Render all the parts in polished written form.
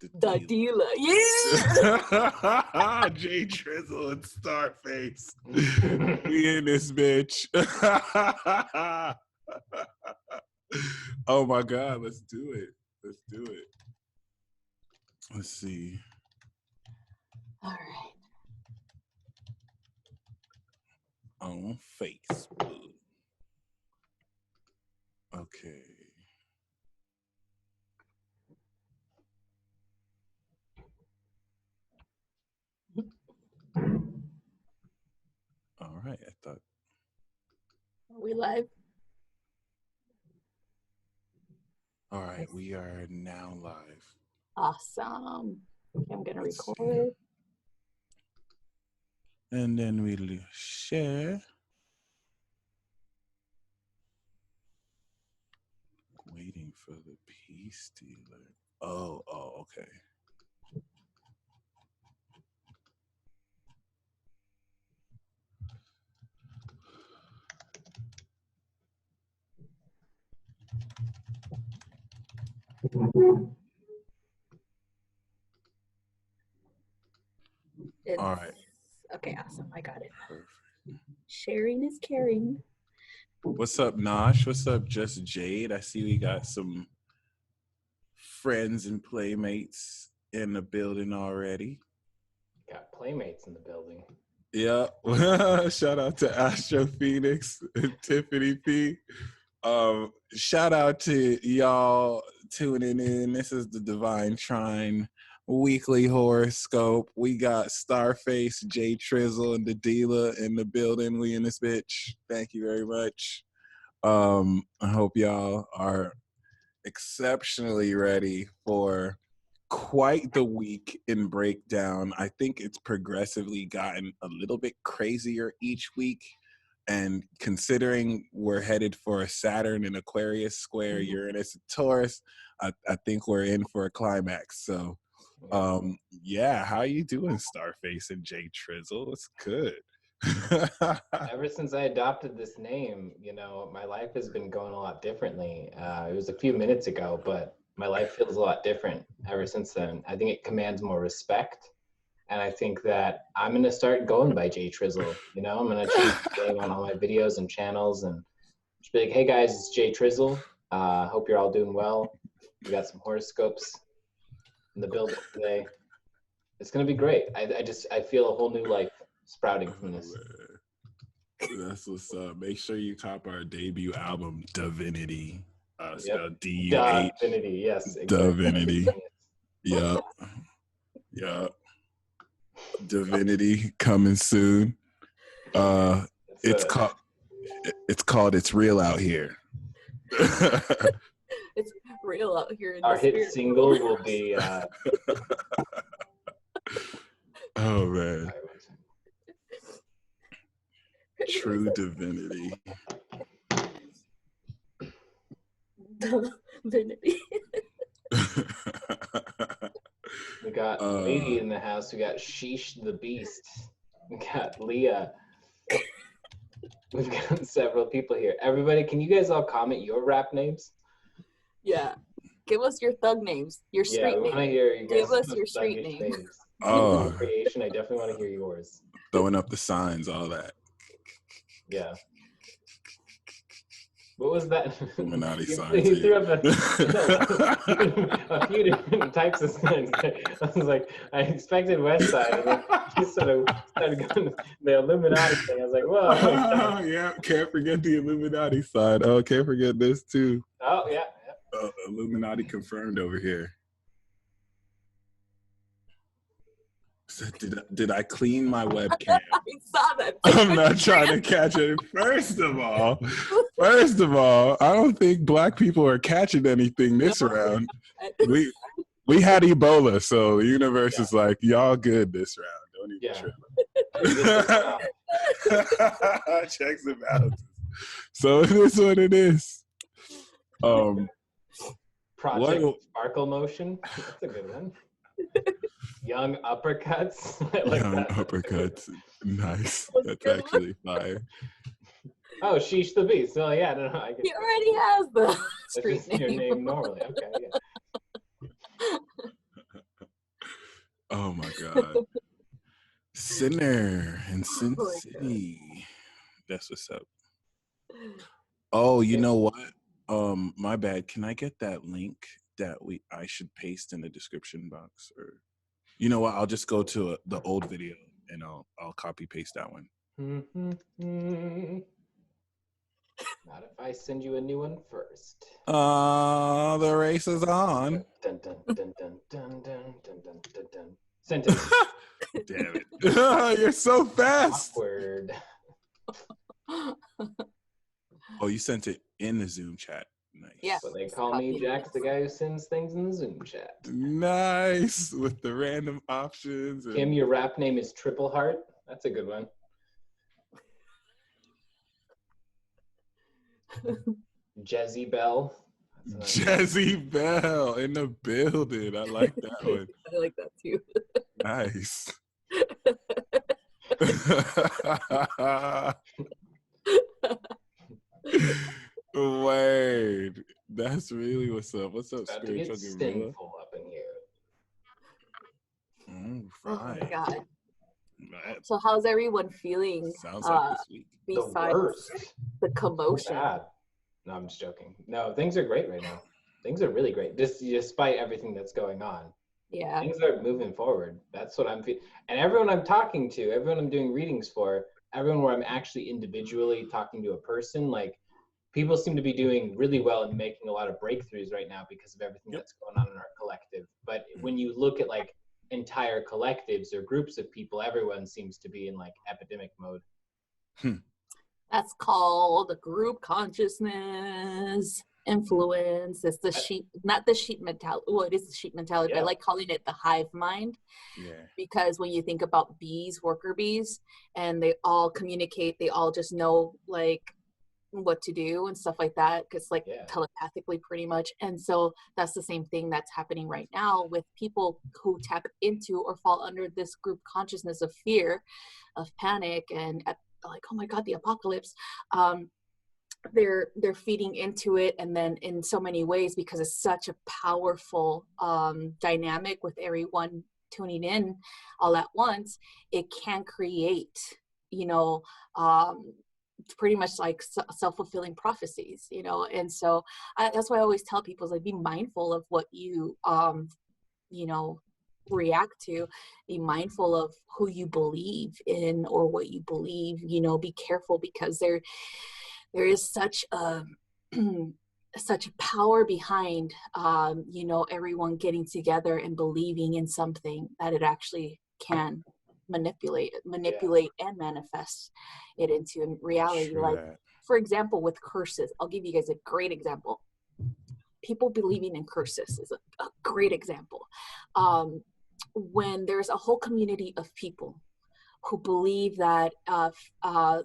The dealer. Yeah. Jay Trizzle and Starface. We in this bitch. Oh my God, let's do it. Let's do it. Let's see. All right. On Facebook. Okay. All right, I thought. Are we live? All right, we are now live. Awesome. Okay, I'm gonna record. And then we'll share. Waiting for the peace dealer. Oh, okay. All right. Okay, awesome. I got it. Perfect. Sharing is caring. What's up, Nosh? What's up, Just Jade? I see we got some friends and playmates in the building already. Got playmates in the building. Yeah. Shout out to Astro Phoenix and Tiffany P. Shout out to y'all tuning in. This is the Divine Trine weekly horoscope. We got Starface, Jay Trizzle, and the dealer in the building. We in this bitch. Thank you very much. I hope y'all are exceptionally ready for quite the week in breakdown. I think it's progressively gotten a little bit crazier each week. And considering we're headed for a Saturn and Aquarius square, Uranus and Taurus, I think we're in for a climax. So, yeah, how you doing, Starface and Jay Trizzle? It's good. Ever since I adopted this name, you know, my life has been going a lot differently. It was a few minutes ago, but my life feels a lot different ever since then. I think it commands more respect. And I think that I'm going to start going by Jay Trizzle. You know, I'm going to change the name on all my videos and channels and just be like, hey guys, it's Jay Trizzle. Hope you're all doing well. We got some horoscopes in the building today. It's going to be great. I feel a whole new life sprouting from this. That's what's up. Make sure you cop our debut album, Divinity. Spelled D-U-H. Divinity, yes. Exactly. Divinity. Yup. Yup. Divinity coming soon. It's called It's Real Out Here. It's real out here in our the hit spirit single world. will be oh man. True Divinity. Divinity. We got Lady in the house. We got Sheesh the Beast. We got Leah. We've got several people here. Everybody, can you guys all comment your rap names? Yeah. Give us your thug names. Your street names. Yeah, we want to hear you guys. Give us your street names. Oh. Creation, I definitely want to hear yours. Throwing up the signs, all that. Yeah. What was that? Illuminati signs. He threw up a few different types of signs. I was like, I expected West Side, and then he sort of started going to the Illuminati thing. I was like, whoa. Yeah, can't forget the Illuminati side. Oh, can't forget this too. Oh, yeah. Illuminati confirmed over here. So did I clean my webcam? I saw that. I'm not trying to catch it. First of all, I don't think black people are catching anything this round. We had Ebola, so the universe is like, y'all good this round. Don't even trip. Checks and balances. So it is what it is. Project Sparkle Motion. That's a good one. Young uppercuts. Young uppercuts. Nice. That's actually fire. Oh, Sheesh the Beast. Well, yeah, no. He already has the street name. Your name normally. Okay, Oh my God. Sinner in Sin City. That's what's up. Oh, you know what? My bad. Can I get that link that I should paste in the description box? Or you know what? I'll just go to the old video and I'll copy paste that one. Not if I send you a new one first. The race is on. Dun, dun, dun, dun, dun, dun, dun, dun, dun, dun. Sent it. Damn it. You're so fast. Awkward. Oh, you sent it in the Zoom chat. Nice. Yeah. But they call me Jax, the guy who sends things in the Zoom chat. Nice. With the random options. Kim, your rap name is Triple Heart. That's a good one. Jezzy Bell. Jezzy Bell in the building. I like that one. I like that too. Nice. Wait, that's really what's up. What's up, About to get spiritual gorilla? sinful up in here. Oh my Right. God. That So how's everyone feeling? sounds like this week. The Besides worst. the commotion. Bad. No, I'm just joking. No, things are great right now. Things are really great. Despite everything that's going on. Yeah. Things are moving forward. That's what I'm feeling. And everyone I'm talking to, everyone I'm doing readings for, everyone where I'm actually individually talking to a person, like people seem to be doing really well and making a lot of breakthroughs right now because of everything that's going on in our collective. But when you look at like entire collectives or groups of people, everyone seems to be in like epidemic mode. That's called group consciousness influence. It's the sheep, not the sheep mentality. Well, it is the sheep mentality, but I like calling it the hive mind. Yeah. Because when you think about bees, worker bees, and they all communicate, they all just know like what to do and stuff like that, because like telepathically pretty much. And so that's the same thing that's happening right now with people who tap into or fall under this group consciousness of fear, of panic, and like, oh my God, the apocalypse. They're feeding into it, and then in so many ways, because it's such a powerful dynamic with everyone tuning in all at once, it can create, pretty much like self-fulfilling prophecies, and so that's why I always tell people is like, be mindful of what you react to, be mindful of who you believe in or what you believe, be careful, because there is such a such a power behind everyone getting together and believing in something that it actually can manipulate and manifest it into reality. True like that. For example, with curses, I'll give you guys a great example. People believing in curses is a great example. When there's a whole community of people who believe that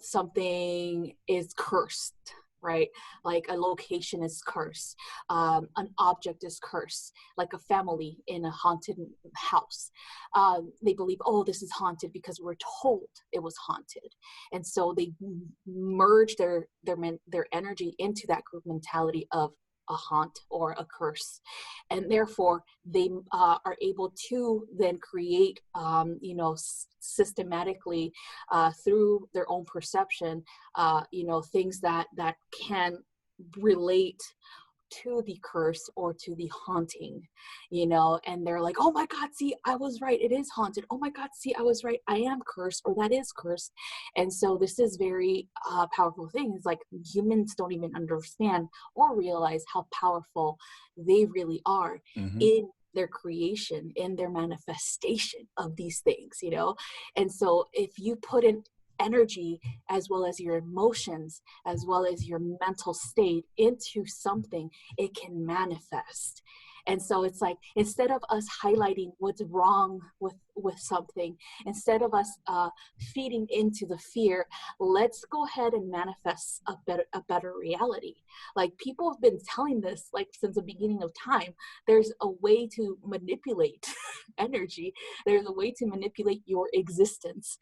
something is cursed, right? Like a location is cursed, an object is cursed, like a family in a haunted house. They believe, oh, this is haunted because we're told it was haunted. And so they merge their energy into that group mentality of a haunt or a curse, and therefore they are able to then create systematically through their own perception things that can relate to the curse or to the haunting, and they're like, oh my God, see, I was right, it is haunted. Oh my God, see, I was right, I am cursed, or that is cursed. And so this is very powerful thing. It's like humans don't even understand or realize how powerful they really are in their creation, in their manifestation of these things, and so if you put in energy as well as your emotions as well as your mental state into something, it can manifest. And so it's like, instead of us highlighting what's wrong with something, instead of us feeding into the fear, let's go ahead and manifest a better reality. Like, people have been telling this like since the beginning of time. There's a way to manipulate energy. There's a way to manipulate your existence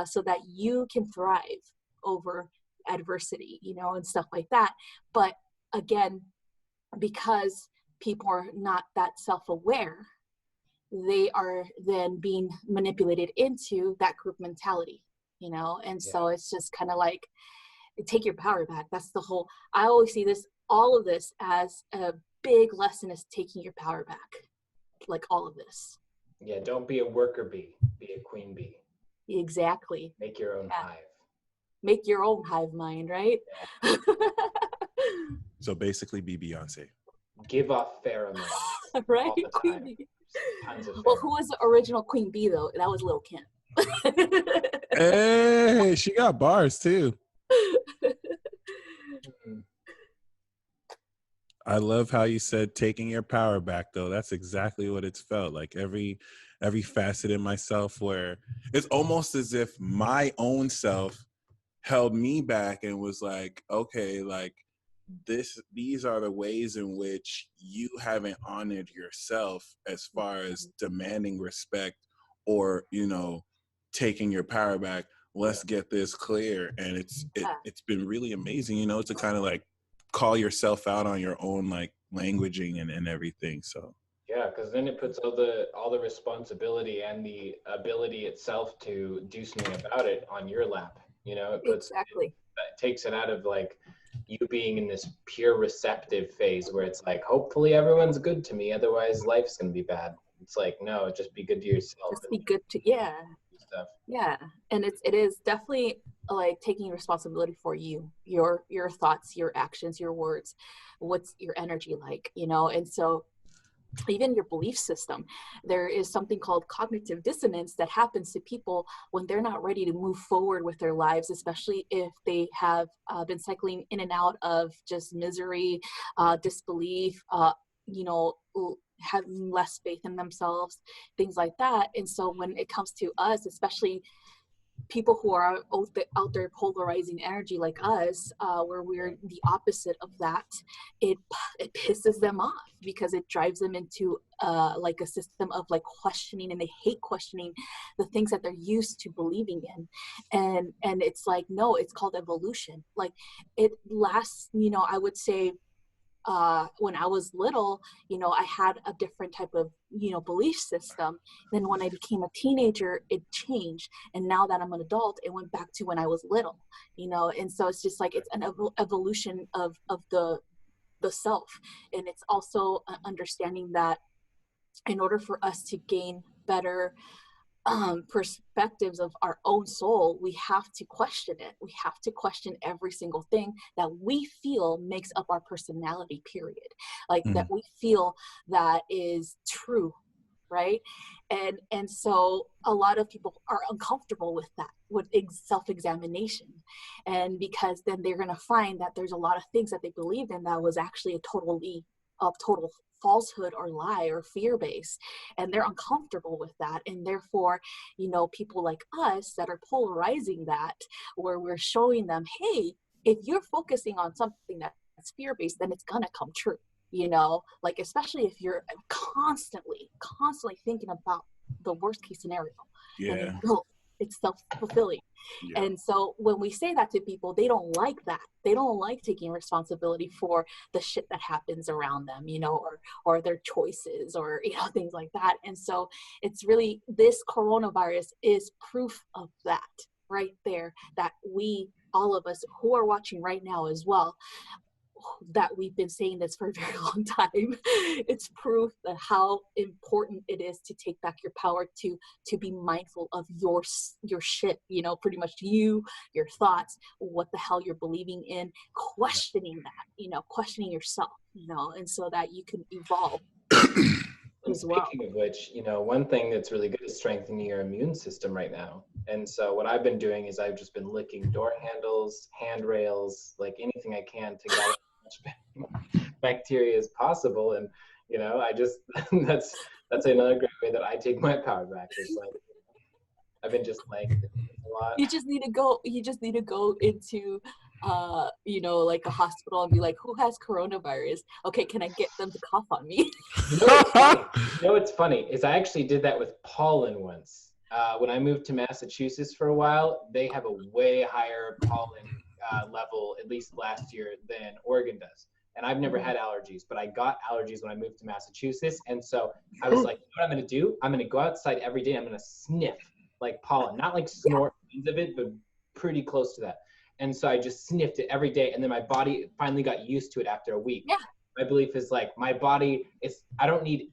so that you can thrive over adversity, and stuff like that. But again, because people are not that self-aware, they are then being manipulated into that group mentality, you know? And so it's just kind of like, take your power back. That's the whole, I always see this, all of this as a big lesson is taking your power back. Like all of this. Yeah, don't be a worker bee, be a queen bee. Exactly. Make your own hive. Make your own hive mind, right? Yeah. So basically be Beyonce. Give off pheromones. Right? All the Queen time. bee. Tons of pheromones. Well, who was the original queen bee though? That was Lil' Kim. Hey, she got bars too. I love how you said taking your power back though. That's exactly what it's felt like. Every facet in myself where it's almost as if my own self held me back and was like, okay, like these are the ways in which you haven't honored yourself as far as demanding respect or, you know, taking your power back. Let's get this clear. And it's been really amazing, you know, to kind of like call yourself out on your own like languaging and everything. So yeah, because then it puts all the responsibility and the ability itself to do something about it on your lap. You know, it puts it takes it out of like you being in this pure receptive phase where it's like, hopefully everyone's good to me, otherwise life's gonna be bad. It's like, no, just be good to yourself. Just be good to stuff. Yeah, and it is definitely like taking responsibility for you, your thoughts, your actions, your words, what's your energy like, you know. And so even your belief system, there is something called cognitive dissonance that happens to people when they're not ready to move forward with their lives, especially if they have been cycling in and out of just misery, disbelief, you know, having less faith in themselves, things like that. And so when it comes to us, especially people who are out there polarizing energy like us, where we're the opposite of that, it pisses them off because it drives them into like a system of like questioning, and they hate questioning the things that they're used to believing in. And it's like, no, it's called evolution. Like it lasts, you know, I would say when I was little, you know, I had a different type of, you know, belief system. Then when I became a teenager, it changed. And now that I'm an adult, it went back to when I was little, you know. And so it's just like, it's an evolution of the self. And it's also understanding that in order for us to gain better perspectives of our own soul, we have to question it. We have to question every single thing that we feel makes up our personality, period. Like that we feel that is true, right? And so a lot of people are uncomfortable with that, with self-examination. And because then they're going to find that there's a lot of things that they believed in that was actually a total falsehood or lie or fear-based, and they're uncomfortable with that. And therefore, you know, people like us that are polarizing that, where we're showing them, hey, if you're focusing on something that's fear-based, then it's gonna come true, you know. Like especially if you're constantly thinking about the worst case scenario, then it's self-fulfilling. And so when we say that to people, they don't like that. They don't like taking responsibility for the shit that happens around them, you know, or their choices, or, you know, things like that. And so it's really, this coronavirus is proof of that right there, that we, all of us who are watching right now as well, that we've been saying this for a very long time. It's proof that how important it is to take back your power, to be mindful of your shit, you know, pretty much you, your thoughts, what the hell you're believing in, questioning that, you know, questioning yourself, you know, and so that you can evolve as well. Speaking of which, you know, one thing that's really good is strengthening your immune system right now. And so what I've been doing is I've just been licking door handles, handrails, like anything I can to get as much bacteria as possible. And, you know, I just, that's another great way that I take my power back. It's like, I've been just like a lot. You just need to go into you know, like a hospital and be like, who has coronavirus? Okay, can I get them to cough on me? You know what's funny is I actually did that with pollen once. When I moved to Massachusetts for a while, they have a way higher pollen level, at least last year, than Oregon does. And I've never had allergies, but I got allergies when I moved to Massachusetts. And so I was like, you know what I'm going to do? I'm going to go outside every day. I'm going to sniff like pollen, not like snort of it, but pretty close to that. And so I just sniffed it every day. And then my body finally got used to it after a week. Yeah. My belief is like my body is, I don't need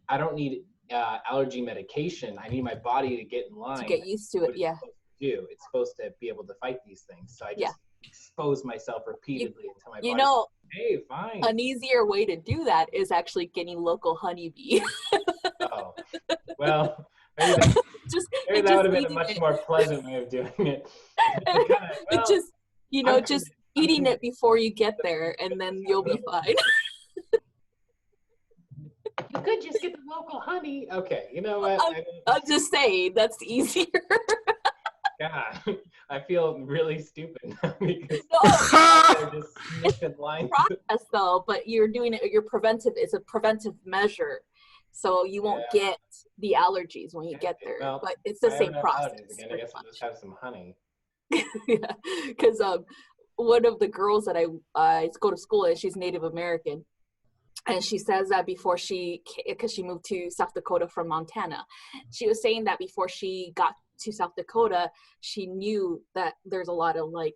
allergy medication. I need my body to get in line. To get used to it. Yeah. It's supposed to be able to fight these things. So I just expose myself repeatedly until my body says, hey, fine. An easier way to do that is actually getting local honeybee. Oh, well, maybe that would have been a much more pleasant way of doing it. Just eating it before you get there, and then you'll be fine. You could just get the local honey. Okay, you know what? I'm just saying that's easier. God, I feel really stupid now because they're just sniffing lines. Process though, but you're doing it. You're preventive. It's a preventive measure, so you won't get the allergies when you get there. Well, but it's the same process. Again, I guess I'll just have some honey. Yeah, because one of the girls that I go to school with, she's Native American. And she says that because she moved to South Dakota from Montana, she was saying that before she got to South Dakota, she knew that there's a lot of like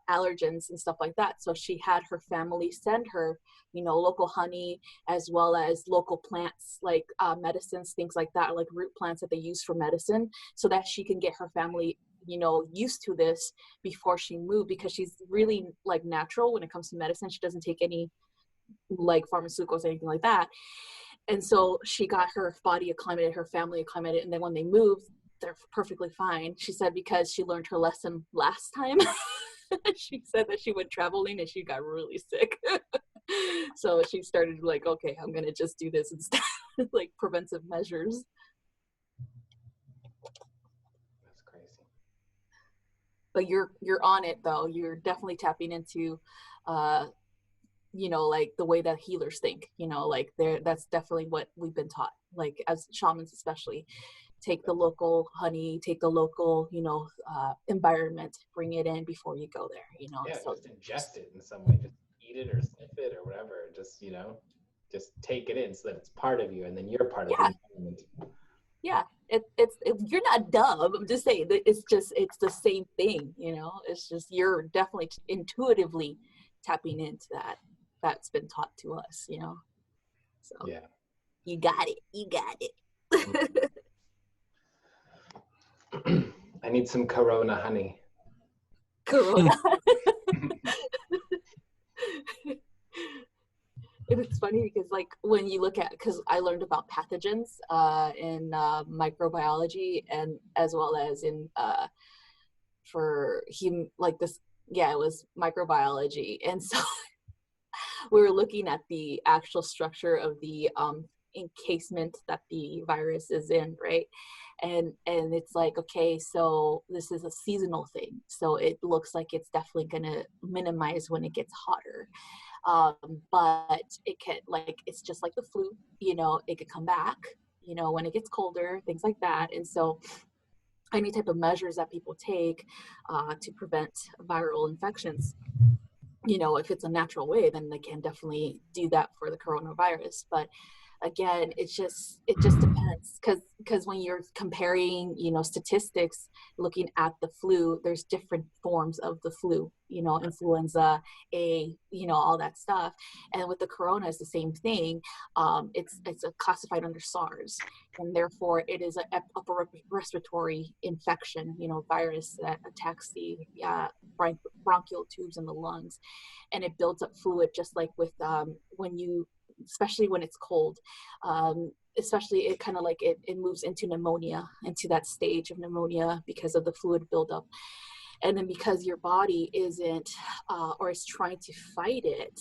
allergens and stuff like that. So she had her family send her, local honey, as well as local plants, like medicines, things like that, like root plants that they use for medicine, so that she can get her family used to this before she moved, because she's really like natural when it comes to medicine. She doesn't take any like pharmaceuticals or anything like that. And so she got her body acclimated, her family acclimated, and then when they moved, they're perfectly fine. She said because she learned her lesson last time. She said that she went traveling and she got really sick. So she started like, okay, I'm gonna just do this instead, like preventive measures. That's crazy. But you're on it though. You're definitely tapping into like the way that healers think, like that's definitely what we've been taught, like as shamans especially. Take the local honey, take the local, environment, bring it in before you go there, So just ingest it in some way, just eat it or sniff it or whatever, just just take it in so that it's part of you, and then you're part of the environment. Yeah, it's you're not dumb. I'm just saying that it's the same thing, it's just you're definitely intuitively tapping into that's been taught to us, so you got it. I need some Corona honey. Corona. It's funny because like when you look at, because I learned about pathogens in microbiology, and as well as in for him, like this, it was microbiology. And so we were looking at the actual structure of the encasement that the virus is in, right? And it's like, okay, so this is a seasonal thing, so it looks like it's definitely going to minimize when it gets hotter, but it can, like, it's just like the flu, it could come back, when it gets colder, things like that. And so any type of measures that people take to prevent viral infections, if it's a natural way, then they can definitely do that for the coronavirus. But again, it just depends, because when you're comparing, statistics, looking at the flu, there's different forms of the flu, influenza A, all that stuff. And with the corona, it's the same thing. It's classified under SARS, and therefore it is an upper respiratory infection, virus that attacks the bronchial tubes in the lungs, and it builds up fluid, just like with especially when it's cold, especially it kind of like it moves into pneumonia, into that stage of pneumonia, because of the fluid buildup. And then because your body isn't or is trying to fight it,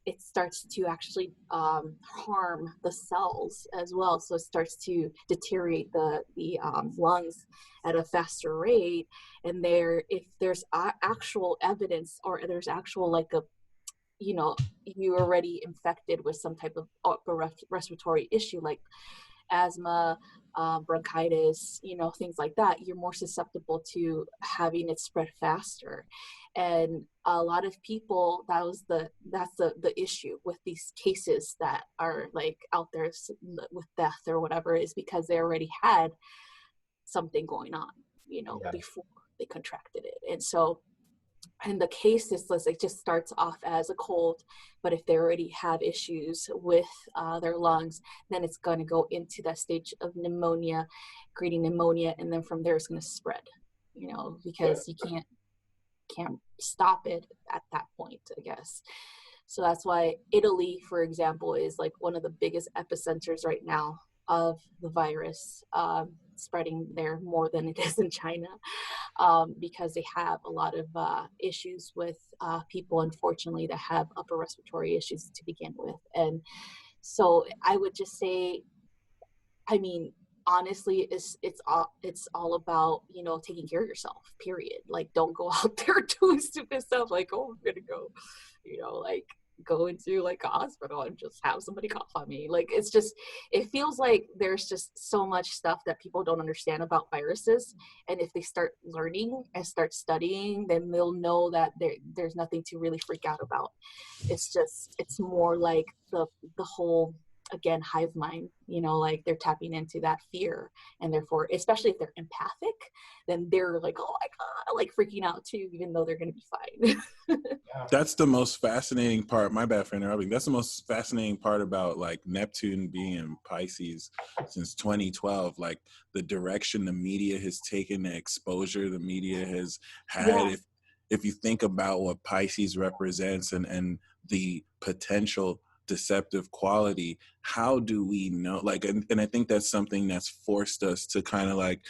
it starts to actually harm the cells as well. So it starts to deteriorate the lungs at a faster rate. And if there's actual evidence, or there's actual like a you're already infected with some type of upper respiratory issue like asthma, bronchitis, things like that, you're more susceptible to having it spread faster. And a lot of people, that's the issue with these cases that are like out there with death or whatever, is because they already had something going on, before they contracted it. And so in the case, it just starts off as a cold, but if they already have issues with their lungs, then it's going to go into that stage of pneumonia, creating pneumonia, and then from there it's going to spread, because you can't stop it at that point, I guess. So that's why Italy, for example, is like one of the biggest epicenters right now of the virus spreading there more than it is in China, because they have a lot of issues with people, unfortunately, that have upper respiratory issues to begin with. And so I would just say, I mean, honestly, it's all about, taking care of yourself, period. Like, don't go out there doing stupid stuff like, oh, I'm gonna go, like go into like a hospital and just have somebody cough on me. Like, it feels like there's just so much stuff that people don't understand about viruses, and if they start learning and start studying, then they'll know that there's nothing to really freak out about. It's more like the whole, again, hive mind, like they're tapping into that fear, and therefore, especially if they're empathic, then they're like, oh my God, like freaking out too, even though they're going to be fine. That's the most fascinating part. My bad for interrupting. That's the most fascinating part about like Neptune being in Pisces since 2012. Like the direction the media has taken, the exposure the media has had. Yeah. If you think about what Pisces represents and the potential deceptive quality, how do we know? Like, and I think that's something that's forced us to kind of like,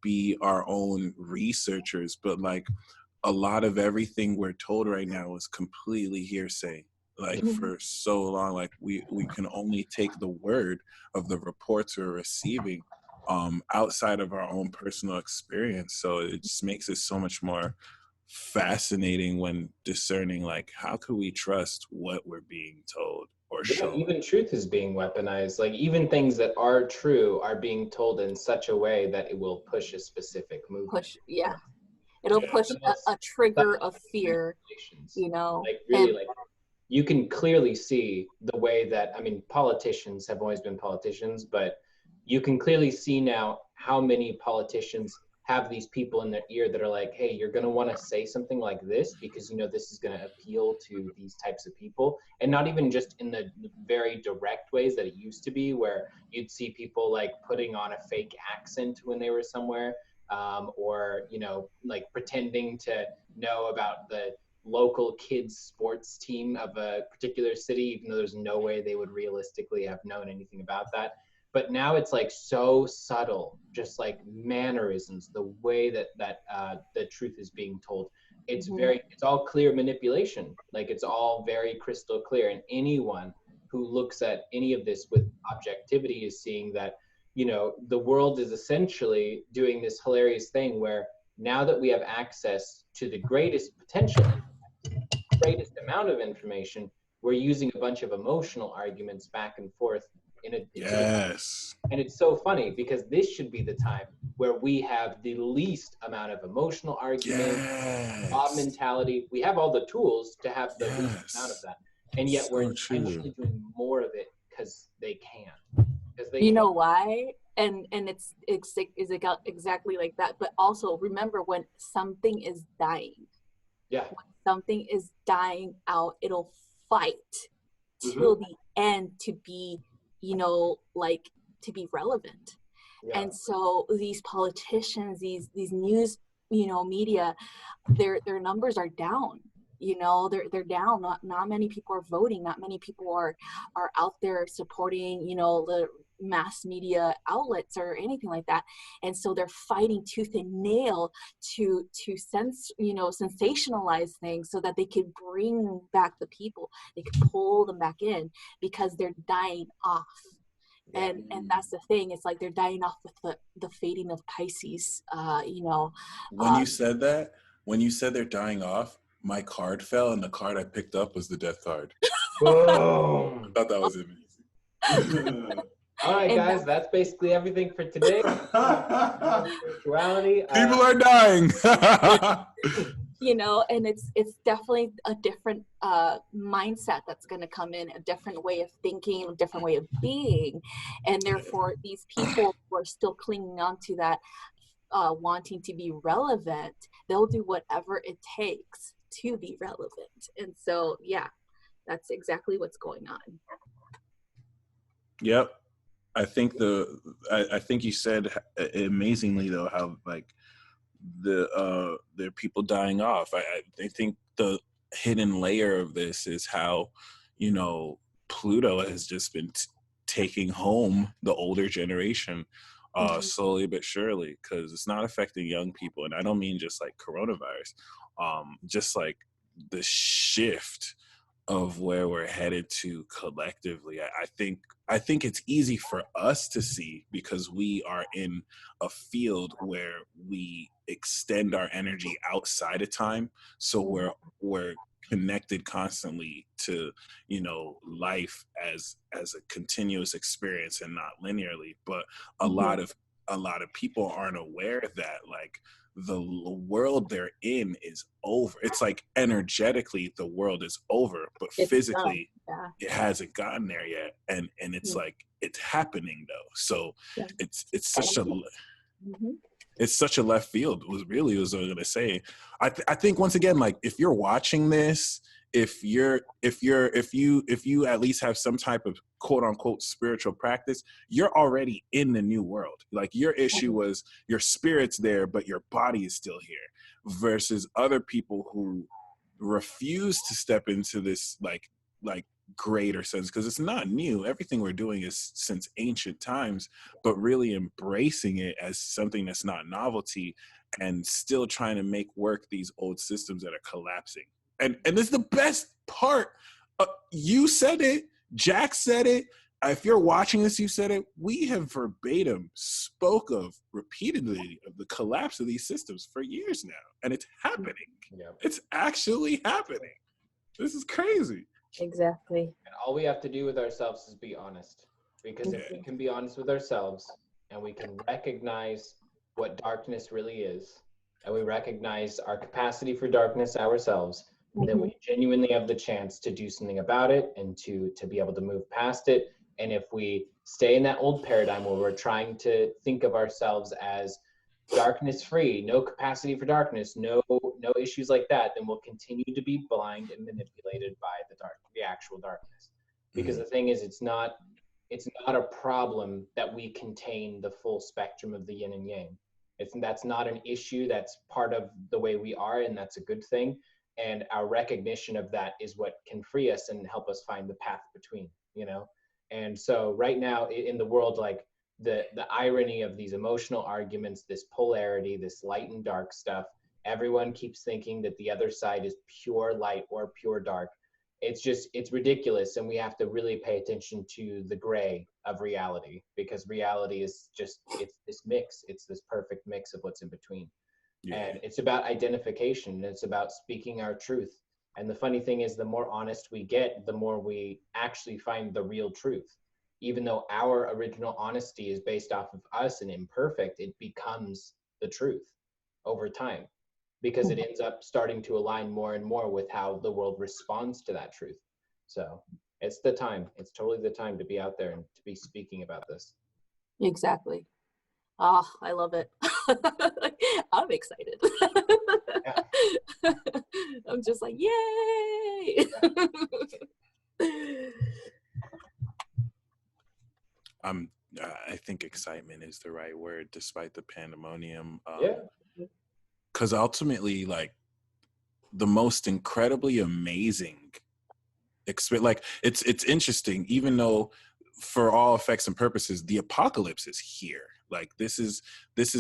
be our own researchers. But like, a lot of everything we're told right now is completely hearsay. Like for so long, like we can only take the word of the reports we're receiving outside of our own personal experience. So it just makes it so much more fascinating when discerning, like, how can we trust what we're being told or shown? Even truth is being weaponized. Like even things that are true are being told in such a way that it will push a specific movement. It'll push a trigger of fear, Like really, like you can clearly see the way that, I mean, politicians have always been politicians, but you can clearly see now how many politicians have these people in their ear that are like, hey, you're going to want to say something like this because, this is going to appeal to these types of people. And not even just in the very direct ways that it used to be, where you'd see people like putting on a fake accent when they were somewhere. Or, like pretending to know about the local kids sports team of a particular city, even though there's no way they would realistically have known anything about that. But now it's like so subtle, just like mannerisms, the way that the truth is being told. It's it's all clear manipulation. Like it's all very crystal clear. And anyone who looks at any of this with objectivity is seeing that the world is essentially doing this hilarious thing where now that we have access to the greatest potential, greatest amount of information, we're using a bunch of emotional arguments back and forth Yes. And it's so funny because this should be the time where we have the least amount of emotional argument, mob mentality. We have all the tools to have the least amount of that. And yet we're intentionally doing more of it because they can. Know why? And it's exactly like that. But also remember, when something is dying, when something is dying out, it'll fight till the end to be, like to be relevant. And so these politicians, these news, media, their numbers are down. They're down. Not many people are voting. Not many people are out there supporting, the mass media outlets or anything like that. And so they're fighting tooth and nail to sensationalize things so that they could bring back the people. They could pull them back in because they're dying off. And that's the thing. It's like they're dying off with the fading of Pisces. When you said that, when you said they're dying off, my card fell, and the card I picked up was the death card. Whoa. I thought that was amazing. All right, And guys, that's basically everything for today. Spirituality. People are dying. you know, and it's definitely a different mindset that's going to come in, a different way of thinking, a different way of being, and therefore these people who are still clinging on to that, wanting to be relevant, they'll do whatever it takes to be relevant. And so, yeah, that's exactly what's going on. Yep. I think I think you said amazingly though how like there are people dying off. I think the hidden layer of this is how, you know, Pluto has just been taking home the older generation slowly but surely, because it's not affecting young people. And I don't mean just like coronavirus, just like the shift of where we're headed to collectively. I think it's easy for us to see because we are in a field where we extend our energy outside of time, so we're connected constantly to, you know, life as a continuous experience and not linearly. But a lot of people aren't aware that like the world they're in is over. It's like energetically the world is over, but it's physically it hasn't gotten there yet, and it's like it's happening though. So it's such a it's such a left field. Was what I was going to say. I think once again, like if you're watching this, if you at least have some type of quote unquote spiritual practice, you're already in the new world. Like your issue was your spirit's there, but your body is still here, versus other people who refuse to step into this like greater sense, because it's not new. Everything we're doing is since ancient times, but really embracing it as something that's not novelty and still trying to make work these old systems that are collapsing. And this is the best part. You said it, Jack said it. If you're watching this, you said it. We have verbatim spoke of repeatedly of the collapse of these systems for years now, and it's happening. Yeah. It's actually happening. This is crazy. Exactly. And all we have to do with ourselves is be honest. Because if we can be honest with ourselves and we can recognize what darkness really is, and we recognize our capacity for darkness ourselves, then we genuinely have the chance to do something about it and to be able to move past it. And if we stay in that old paradigm where we're trying to think of ourselves as darkness free, no capacity for darkness, no issues like that, then we'll continue to be blind and manipulated by the actual darkness. Because the thing is, it's not a problem that we contain the full spectrum of the yin and yang. That's not an issue. That's part of the way we are, and that's a good thing. And our recognition of that is what can free us and help us find the path between, you know? And so right now in the world, like the irony of these emotional arguments, this polarity, this light and dark stuff, everyone keeps thinking that the other side is pure light or pure dark. It's ridiculous. And we have to really pay attention to the gray of reality, because reality is just, it's this mix. It's this perfect mix of what's in between. Yeah. And it's about identification. It's about speaking our truth. And the funny thing is, the more honest we get, the more we actually find the real truth. Even though our original honesty is based off of us and imperfect, it becomes the truth over time, because it ends up starting to align more and more with how the world responds to that truth. So it's the time. It's totally the time to be out there and to be speaking about this. Exactly. Oh, I love it. I'm excited. I'm just like, yay. I think excitement is the right word, despite the pandemonium. Yeah. Because ultimately, like, the most incredibly amazing experience, like, it's interesting, even though for all effects and purposes, the apocalypse is here. Like, this is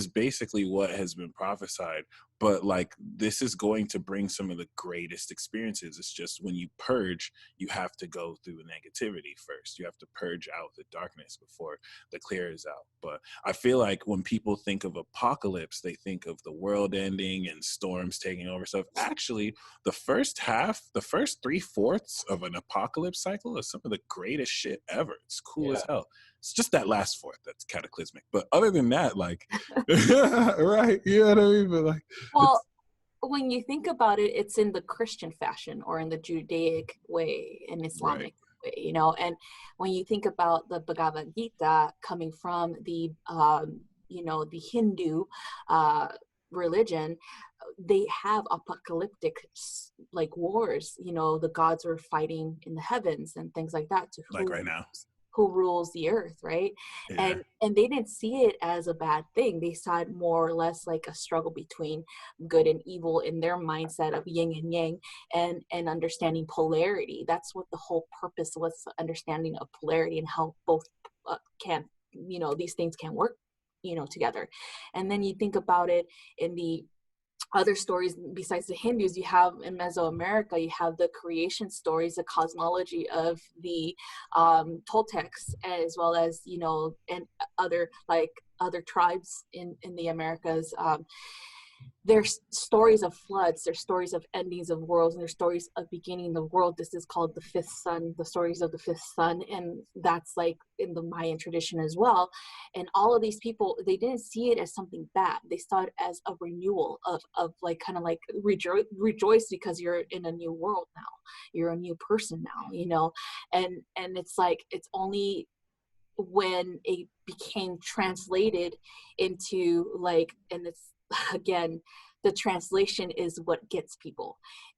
basically what has been prophesied, but like this is going to bring some of the greatest experiences. It's just when you purge, you have to go through negativity first. You have to purge out the darkness before the clear is out. But I feel like when people think of apocalypse, they think of the world ending and storms taking over stuff. Actually, the first 3/4 of an apocalypse cycle is some of the greatest shit ever. It's cool as hell. It's just that last fourth that's cataclysmic. But other than that, like, right? You know what I mean? But like, well, when you think about it, it's in the Christian fashion or in the Judaic way and Islamic way, you know. And when you think about the Bhagavad Gita coming from the, you know, the Hindu religion, they have apocalyptic like wars. You know, the gods are fighting in the heavens and things like that. To like right now. Who rules the earth, right? And they didn't see it as a bad thing. They saw it more or less like a struggle between good and evil in their mindset of yin and yang, and understanding polarity. That's what the whole purpose was, understanding of polarity and how both can, you know, these things can work, you know, together. And then you think about it in the other stories besides the Hindus, you have in Mesoamerica, you have the creation stories, the cosmology of the Toltecs, as well as, you know, and other tribes in the Americas. There's stories of floods, there's stories of endings of worlds, and there's stories of beginning the world. This is called the fifth sun, the stories of the fifth sun, and that's like in the Mayan tradition as well. And all of these people, they didn't see it as something bad. They saw it as a renewal of like, kind of like rejoice because you're in a new world now. You're a new person now, you know. And it's like, it's only when it became translated into like, and it's, again, the translation is what gets people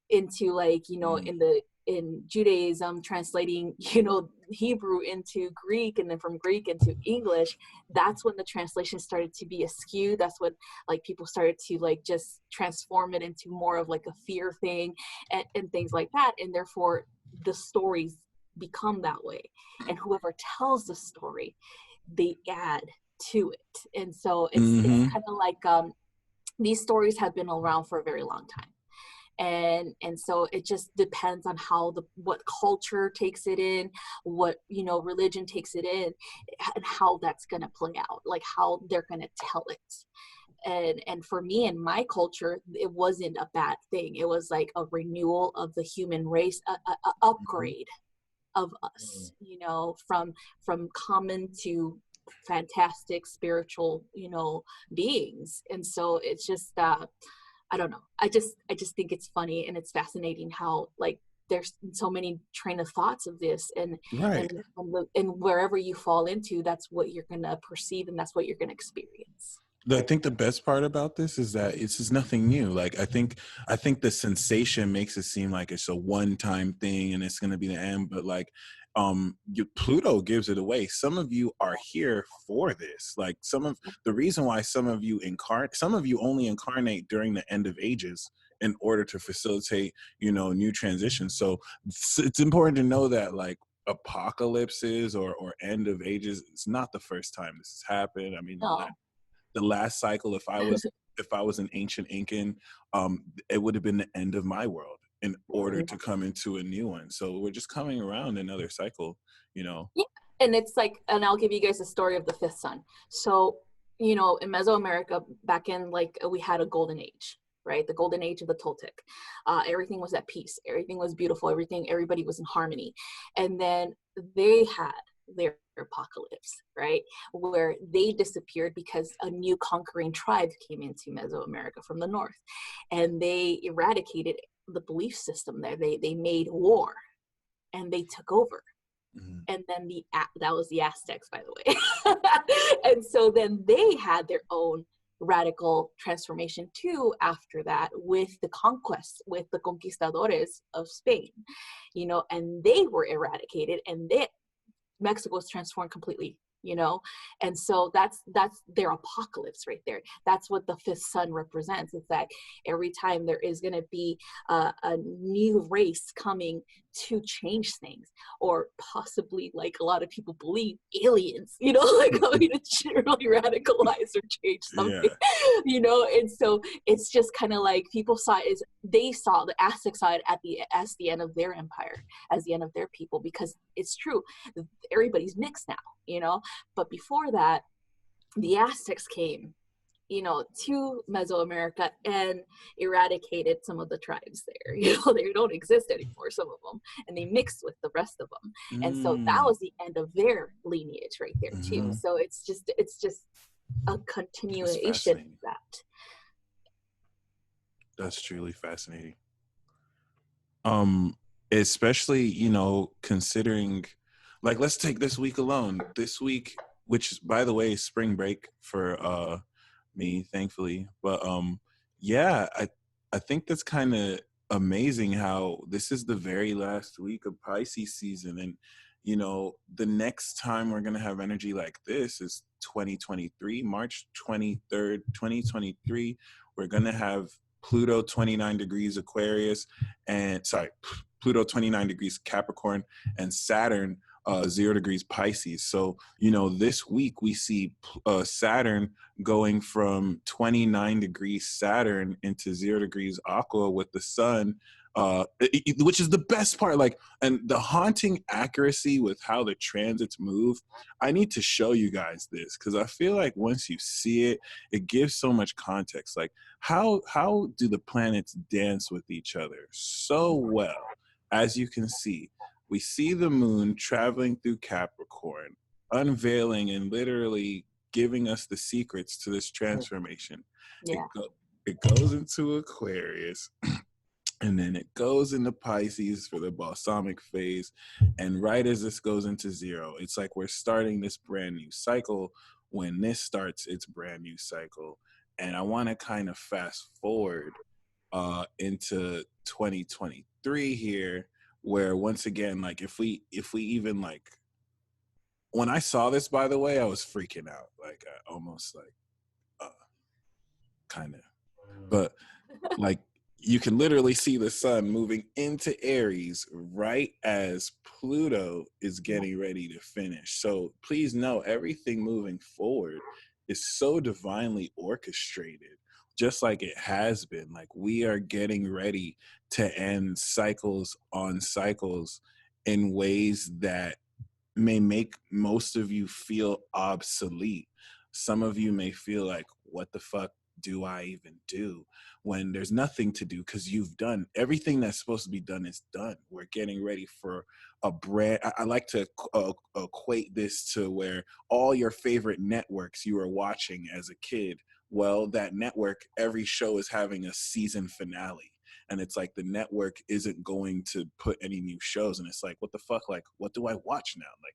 into, like, you know, in Judaism, translating, you know, Hebrew into Greek and then from Greek into English. That's when the translation started to be askew. That's when like people started to like just transform it into more of like a fear thing and things like that. And therefore the stories become that way. And whoever tells the story, they add to it. And so it's kind of like, these stories have been around for a very long time. And so it just depends on how what culture takes it in, what, you know, religion takes it in, and how that's going to play out, like how they're going to tell it. And for me and my culture, it wasn't a bad thing. It was like a renewal of the human race, a upgrade of us, you know, from common to fantastic spiritual, you know, beings. And so it's just I don't know, I just think it's funny and it's fascinating how like there's so many train of thoughts of this, and wherever you fall into, that's what you're gonna perceive and that's what you're gonna experience. I think the best part about this is that it's just nothing new. Like I think the sensation makes it seem like it's a one-time thing and it's going to be the end, but like Pluto gives it away. Some of you are here for this. Like some of the reason why some of you only incarnate during the end of ages in order to facilitate, you know, new transitions. So it's important to know that like apocalypses or end of ages, it's not the first time this has happened. I mean, the last cycle, if I was an ancient Incan, it would have been the end of my world in order to come into a new one. So we're just coming around another cycle, you know. Yeah. And it's like, and I'll give you guys a story of the fifth sun. So, you know, in Mesoamerica, back in like, we had a golden age, right? The golden age of the Toltec. Everything was at peace. Everything was beautiful. Everybody was in harmony. And then they had their apocalypse, right, where they disappeared because a new conquering tribe came into Mesoamerica from the north, and they eradicated the belief system there. They made war and they took over. And then that was the Aztecs, by the way. And so then they had their own radical transformation too after that, with the conquests, with the conquistadores of Spain, you know, and they were eradicated, and Mexico was transformed completely, you know. And so that's their apocalypse right there. That's what the fifth sun represents. It's that every time there is going to be a new race coming to change things, or possibly, like a lot of people believe, aliens, you know, like coming to really radicalize or change something, you know. And so it's just kind of like people saw it as, they saw the Aztec side as the end of their empire, as the end of their people, because it's true, everybody's mixed now, you know. But before that, the Aztecs came, you know, to Mesoamerica and eradicated some of the tribes there. You know, they don't exist anymore, some of them, and they mixed with the rest of them. And so that was the end of their lineage right there too. So it's just a continuation of that. That's truly fascinating. Especially, you know, considering, like, let's take this week alone. This week, which, by the way, is spring break for me, thankfully. But yeah, I think that's kind of amazing how this is the very last week of Pisces season, and you know, the next time we're gonna have energy like this is 2023, March 23rd, 2023. We're gonna have Pluto 29 degrees Aquarius, and Pluto 29 degrees Capricorn, and Saturn 0 degrees Pisces. So, you know, this week we see Saturn going from 29 degrees Saturn into 0 degrees Aqua with the sun, which is the best part. Like, and the haunting accuracy with how the transits move. I need to show you guys this, because I feel like once you see it, it gives so much context. Like, how do the planets dance with each other so well? As you can see, we see the moon traveling through Capricorn, unveiling and literally giving us the secrets to this transformation. Yeah. It goes into Aquarius, and then it goes into Pisces for the balsamic phase. And right as this goes into 0, it's like we're starting this brand new cycle. When this starts its brand new cycle. And I want to kind of fast forward into 2023 here, where once again, like if we even, like, when I saw this, by the way, I was freaking out, like almost like kind of, but like you can literally see the sun moving into Aries right as Pluto is getting ready to finish. So please know, everything moving forward is so divinely orchestrated, just like it has been. Like, we are getting ready to end cycles on cycles in ways that may make most of you feel obsolete. Some of you may feel like, what the fuck do I even do? When there's nothing to do, because you've done everything that's supposed to be done is done. We're getting ready for a brand. I like to equate this to where all your favorite networks you were watching as a kid, well, that network, every show is having a season finale. And it's like the network isn't going to put any new shows. And it's like, what the fuck? Like, what do I watch now? Like,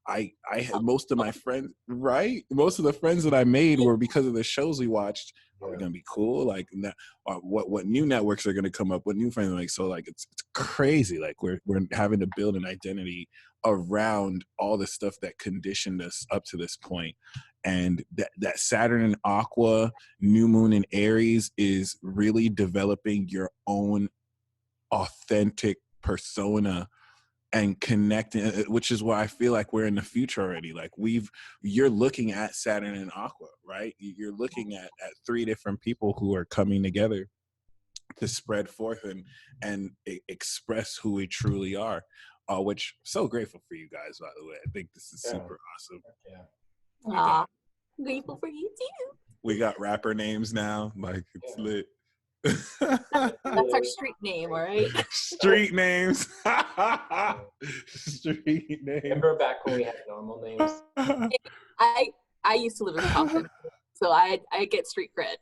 I had most of my friends, right? Most of the friends that I made were because of the shows we watched. Are we gonna be cool? Like, what new networks are gonna come up? What new friends? Like, so like it's crazy. Like, we're having to build an identity around all the stuff that conditioned us up to this point. And that Saturn in Aqua, new moon in Aries is really developing your own authentic persona and connecting, which is why I feel like we're in the future already. Like, you're looking at Saturn and Aqua, right? You're looking at 3 different people who are coming together to spread forth and express who we truly are, which I'm so grateful for you guys, by the way. I think this is super awesome. Yeah. Grateful for you too. We got rapper names now. Like, it's lit. That's our street name, all right? Street names. Street names. Remember back when we had normal names? I used to live in Compton, so I get street cred.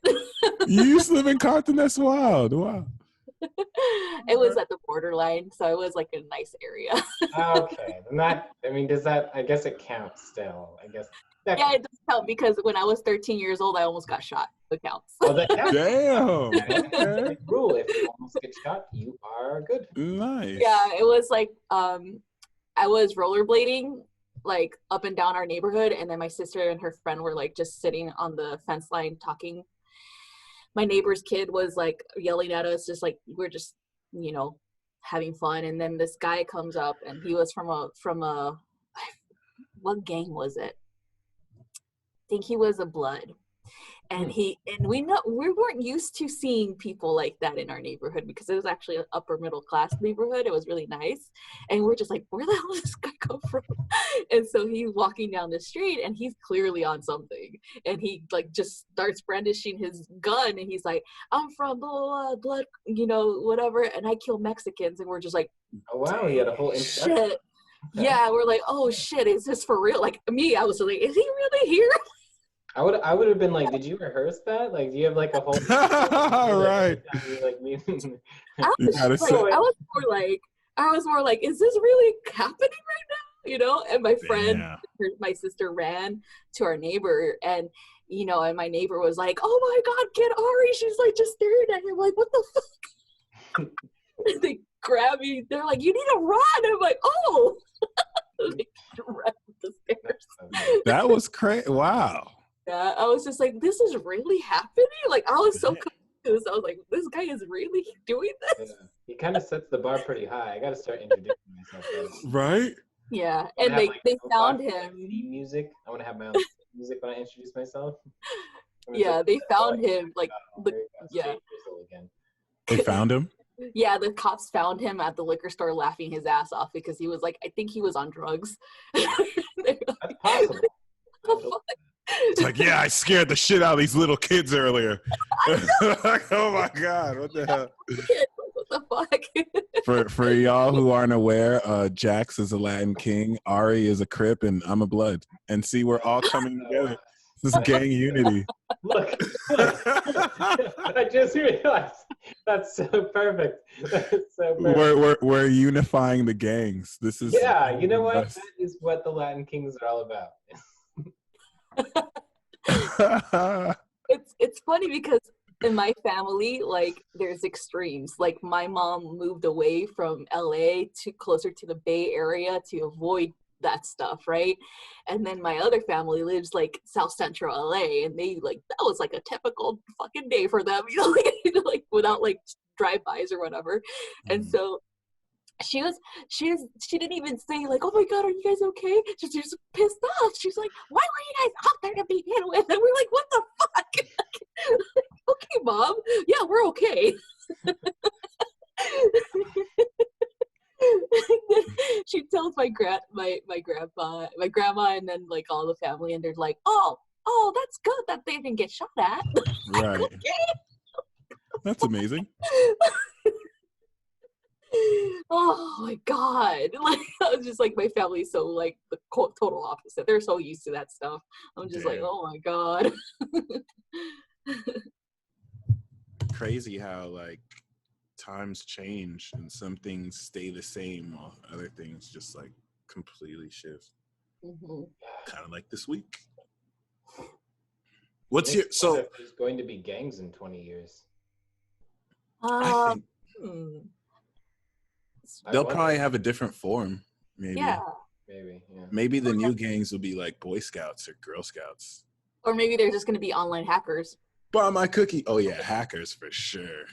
You used to live in Compton? That's wild. Wow. It was at the borderline, so it was like a nice area. Okay. Does that, I guess it counts still. I guess. Yeah, it does count, because when I was 13 years old, I almost got shot. It counts. Oh, that counts. Damn. Okay. Rule: if you almost get shot, you are good. Nice. Yeah, it was like I was rollerblading like up and down our neighborhood, and then my sister and her friend were like just sitting on the fence line talking. My neighbor's kid was like yelling at us, just like we're just, you know, having fun, and then this guy comes up, and he was from a what gang was it? I think he was a Blood. And we weren't used to seeing people like that in our neighborhood, because it was actually an upper middle class neighborhood. It was really nice. And we're just like, where the hell did this guy come from? And so he's walking down the street, and he's clearly on something. And he like just starts brandishing his gun, and he's like, I'm from blood, whatever. And I kill Mexicans. And we're just like, oh wow, he had a whole shit. Yeah, we're like, oh shit, is this for real? Like me, I was like, is he really here? I would have been like, did you reherse that? Like, do you have like a whole right? I was more like, is this really happening right now? And my friend, my sister ran to our neighbor, and and my neighbor was like, oh my God, get Ari. She's like just staring at him like, what the fuck? And they grab me. They're like, you need to run. And I'm like, oh. They ran up the stairs. That was crazy. Wow. Yeah, I was just like, this is really happening? Like, I was so confused. I was like, this guy is really doing this? Yeah. He kind of sets the bar pretty high. I got to start introducing myself. Right? Yeah, and they found him. Music. I want to have my own music when I introduce myself. Yeah, they found him. Like, yeah. They found him? Yeah, the cops found him at the liquor store laughing his ass off because he was like, I think he was on drugs. That's possible. It's like, yeah, I scared the shit out of these little kids earlier. Oh my God, what the hell? What the fuck? For y'all who aren't aware, Jax is a Latin king, Ari is a Crip, and I'm a Blood. And see, we're all coming together. This is gang unity. Look. I just realized that's so perfect. That's so perfect. We're unifying the gangs. This is you know what? That is what the Latin Kings are all about. It's funny because in my family, like, there's extremes. Like, my mom moved away from LA to closer to the Bay Area to avoid that stuff, right? And then my other family lives like South Central LA, and they like, that was like a typical fucking day for them, like without like drive-bys or whatever. And so she didn't even say like, oh my God, are you guys okay? She's just pissed off. She's like, why were you guys out there to begin with? And we're like, what the fuck? Okay, Mom. Yeah, we're okay. She tells my grandpa, my grandma, and then like all the family, and they're like, oh, that's good that they didn't get shot at. Right. Okay. That's amazing. Oh my God. Like, I was just like, my family's so like the total opposite. They're so used to that stuff. I'm just like, oh my God. Crazy how like times change and some things stay the same while other things just like completely shift. Kind of like this week. What's your so there's going to be gangs in 20 years? I think they'll probably have a different form. Maybe. Yeah. Maybe the new gangs will be like Boy Scouts or Girl Scouts. Or maybe they're just going to be online hackers. Buy my cookie. Oh yeah, hackers for sure.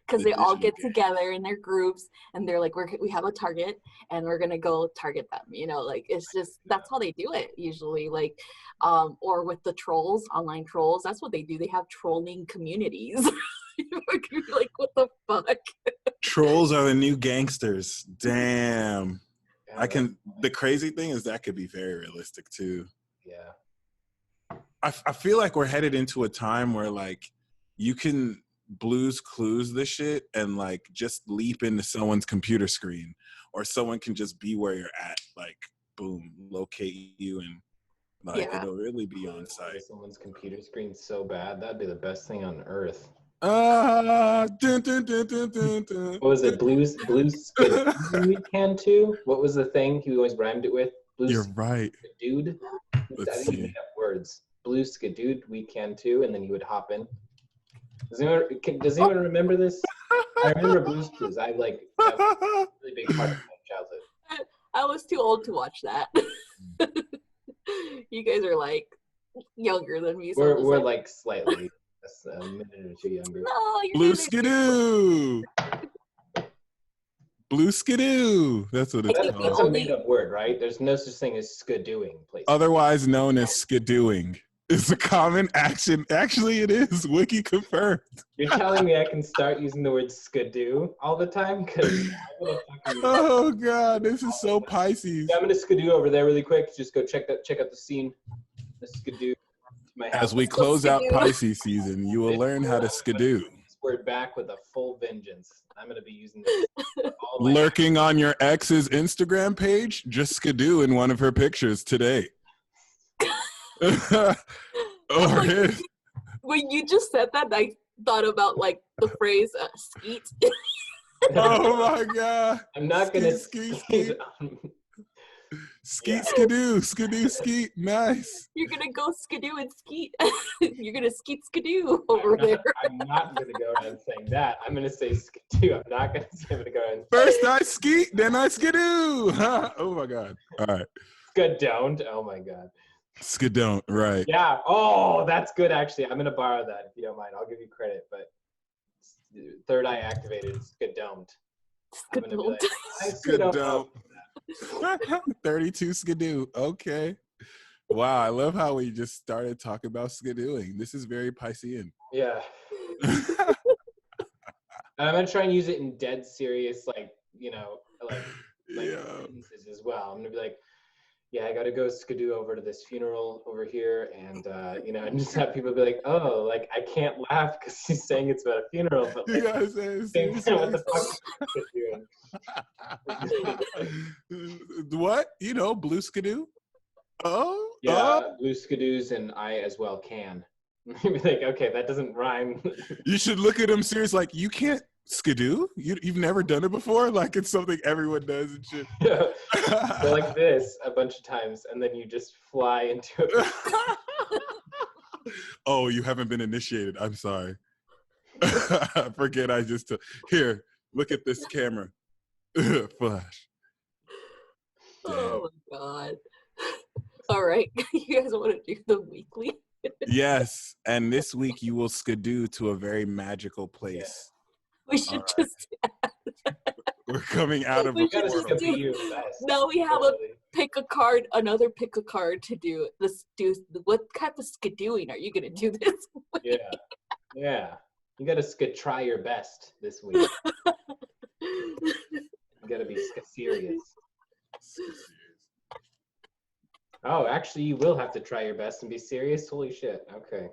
Because they all get together in their groups, and they're like, we have a target, and we're gonna go target them. Like, it's just, that's how they do it usually. Like, or with the trolls, online trolls, that's what they do. They have trolling communities. Like, what the fuck? Trolls are the new gangsters. Damn. The crazy thing is that could be very realistic too. Yeah. I feel like we're headed into a time where like you can Blue's Clues this shit and like just leap into someone's computer screen, or someone can just be where you're at, like boom, locate you, and like it'll really be on site. Someone's computer screen so bad, that'd be the best thing on earth. Dun, dun, dun, dun, dun, dun. What was it? Blues we can too? What was the thing he always rhymed it with? Blues, you're right, dude. I think he made up words. Blue Skidoo, we can too, and then he would hop in. Does anyone remember this? I remember Blue's Clues. That was a really big part of my childhood. I was too old to watch that. You guys are like younger than me. So we're like slightly a minute or two younger. No, Blue Skidoo. Blue skidoo. That's what it's That's called. a made-up word, right? There's no such thing as skidooing places. Otherwise known as skidooing. It's a common action. Actually, it is. Wiki confirmed. You're telling me I can start using the word skidoo all the time? Because I'm gonna fucking. Oh God, this is so Pisces. Yeah, I'm gonna skidoo over there really quick. Just go check out the scene. The skidoo. My house. As we close out Pisces season, you will learn how to skidoo. This word back with a full vengeance. I'm gonna be using this. Lurking on your ex's Instagram page, just skidoo in one of her pictures today. When you just said that, I thought about like the phrase skeet. Oh my God. I'm not gonna skeet. Skeet, skidoo, skidoo, skeet. Nice. You're gonna go skidoo and skeet. You're gonna skeet skidoo over there. I'm not gonna go around saying that. I'm gonna say skidoo. I'm not gonna say I'm gonna go around. First I skeet, then I skidoo. Oh my God. All right. Skidon't. Oh my God. Skidon't, right. Yeah. Oh, that's good actually. I'm gonna borrow that if you don't mind. I'll give you credit, but third eye activated, skidon't. I'm gonna be like, I skidon't. 32 skidoo. Okay. Wow, I love how we just started talking about skidooing. This is very Piscean. Yeah. And I'm gonna try and use it in dead serious, like sentences as well. I'm gonna be like, yeah, I gotta go skidoo over to this funeral over here, and and just have people be like, oh, like I can't laugh because he's saying it's about a funeral, but like, what the fuck is he doing? What? Blue skidoo? Oh? Yeah, blue skidoos, and I as well can. Be like, okay, that doesn't rhyme. You should look at him serious, like, you can't skidoo? You've never done it before? Like, it's something everyone does and shit. Yeah. So like this a bunch of times, and then you just fly into it. Oh, you haven't been initiated. I'm sorry. Forget I just took. Here, look at this camera. Flash. Oh my God. All right. You guys want to do the weekly? Yes. And this week you will skidoo to a very magical place. We should just. We're coming out of we should just no, we have another pick a card to do this. What type of skidooing are you going to do this week? Yeah. You got to try your best this week. You got to be serious. Oh, actually, you will have to try your best and be serious? Holy shit. Okay.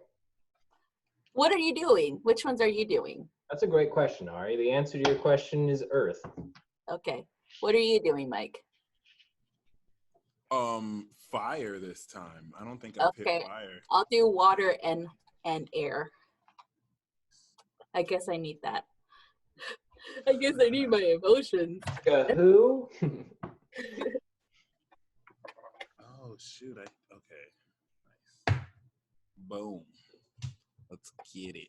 What are you doing? Which ones are you doing? That's a great question, Ari. The answer to your question is Earth. Okay. What are you doing, Mike? Fire this time. I don't think I picked fire. I'll do water and air. I guess I need that. I guess I need my emotions. Who? Oh shoot! Okay. Nice. Boom. Let's get it.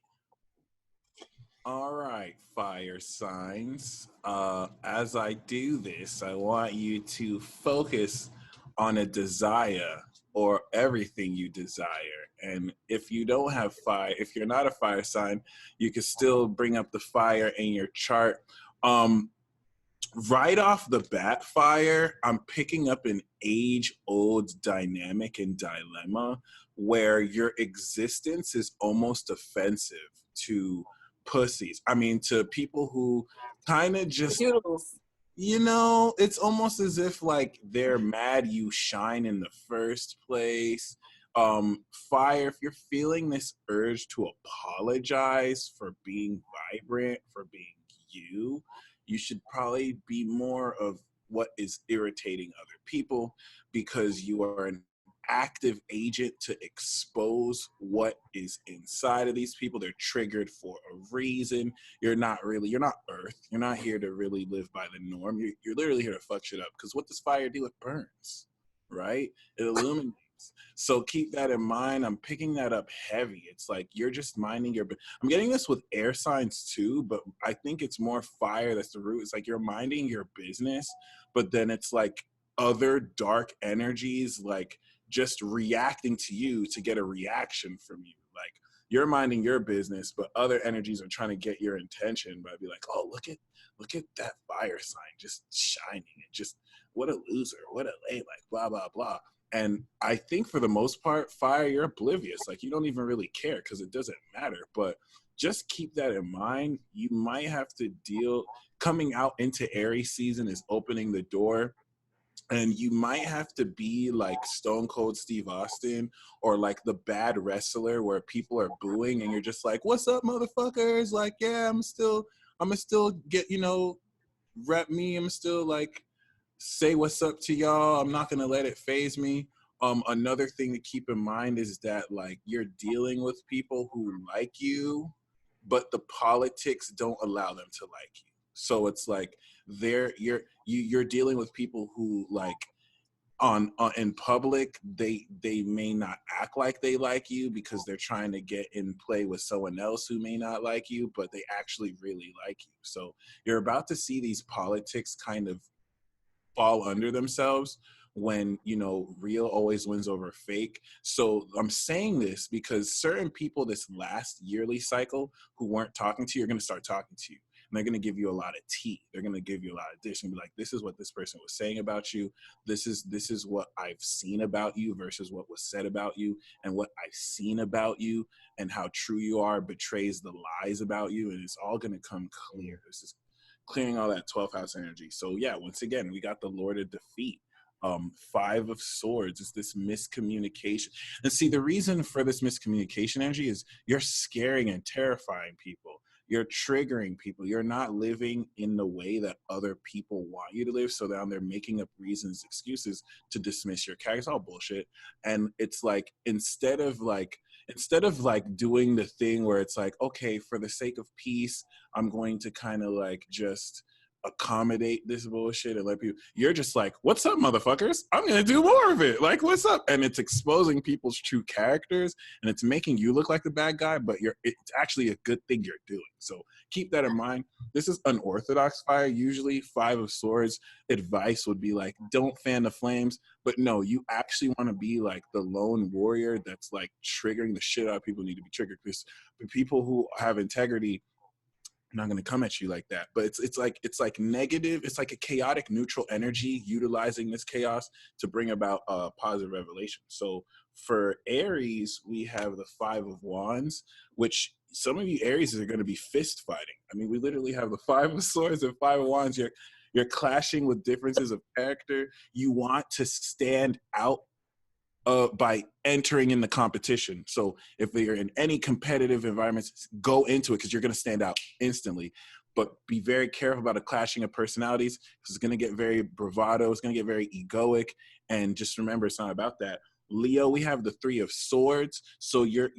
All right, fire signs. As I do this, I want you to focus on a desire or everything you desire. And if you don't have fire, if you're not a fire sign, you can still bring up the fire in your chart. Right off the bat, fire, I'm picking up an age-old dynamic and dilemma where your existence is almost offensive to pussies. I mean, to people who kind of just, it's almost as if like they're mad you shine in the first place. Fire, if you're feeling this urge to apologize for being vibrant, for being you should probably be more of what is irritating other people, because you are an active agent to expose what is inside of these people. They're triggered for a reason. You're not Earth. You're not here to really live by the norm. You're literally here to fuck shit up, because what does fire do? It burns, right? It illuminates. So keep that in mind. I'm picking that up heavy. It's like you're just minding your... I'm getting this with air signs too, but I think it's more fire that's the root. It's like you're minding your business, but then it's like other dark energies like just reacting to you to get a reaction from you. Like you're minding your business, but other energies are trying to get your attention by be like, oh, look at that fire sign just shining, and just what a loser, what a lay, like blah blah blah. And I think for the most part, fire, you're oblivious. Like you don't even really care because it doesn't matter. But just keep that in mind. You might have to deal, coming out into Aries season is opening the door, and you might have to be like Stone Cold Steve Austin, or like the bad wrestler where people are booing and you're just like, what's up, motherfuckers? Like, yeah, I'm gonna still get, rep me. I'm still like, say what's up to y'all. I'm not gonna let it phase me. Another thing to keep in mind is that like you're dealing with people who like you, but the politics don't allow them to like you. So it's like you're dealing with people who like on in public they may not act like they like you because they're trying to get in play with someone else who may not like you, but they actually really like you. So you're about to see these politics kind of fall under themselves when real always wins over fake. So I'm saying this because certain people this last yearly cycle who weren't talking to you are going to start talking to you, and they're going to give you a lot of tea. They're going to give you a lot of dish and be like, this is what this person was saying about you, this is what I've seen about you versus what was said about you, and what I've seen about you and how true you are betrays the lies about you, and it's all going to come clear. This is clearing all that 12th house energy. So yeah, once again, we got the Lord of Defeat. 5 of Swords is this miscommunication. And see, the reason for this miscommunication energy is you're scaring and terrifying people. You're triggering people. You're not living in the way that other people want you to live. So now they're making up reasons, excuses to dismiss your character. It's all bullshit. And it's like, instead of like doing the thing where it's like, okay, for the sake of peace, I'm going to kind of like just accommodate this bullshit and let people, you're just like, what's up, motherfuckers? I'm gonna do more of it. Like, what's up? And it's exposing people's true characters, and it's making you look like the bad guy, but it's actually a good thing you're doing. So keep that in mind. This is unorthodox fire. Usually 5 of Swords advice would be like, don't fan the flames. But no, you actually want to be like the lone warrior that's like triggering the shit out of people who need to be triggered. Because the people who have integrity, I'm not going to come at you like that. But it's like negative. It's like a chaotic neutral energy utilizing this chaos to bring about a positive revelation. So for Aries, we have the 5 of Wands, which some of you Aries are going to be fist fighting. I mean, we literally have the 5 of Swords and 5 of Wands. You're clashing with differences of character. You want to stand out by entering in the competition. So if you're in any competitive environments, go into it because you're going to stand out instantly. But be very careful about a clashing of personalities because it's going to get very bravado. It's going to get very egoic. And just remember, it's not about that. Leo, we have the 3 of Swords. So you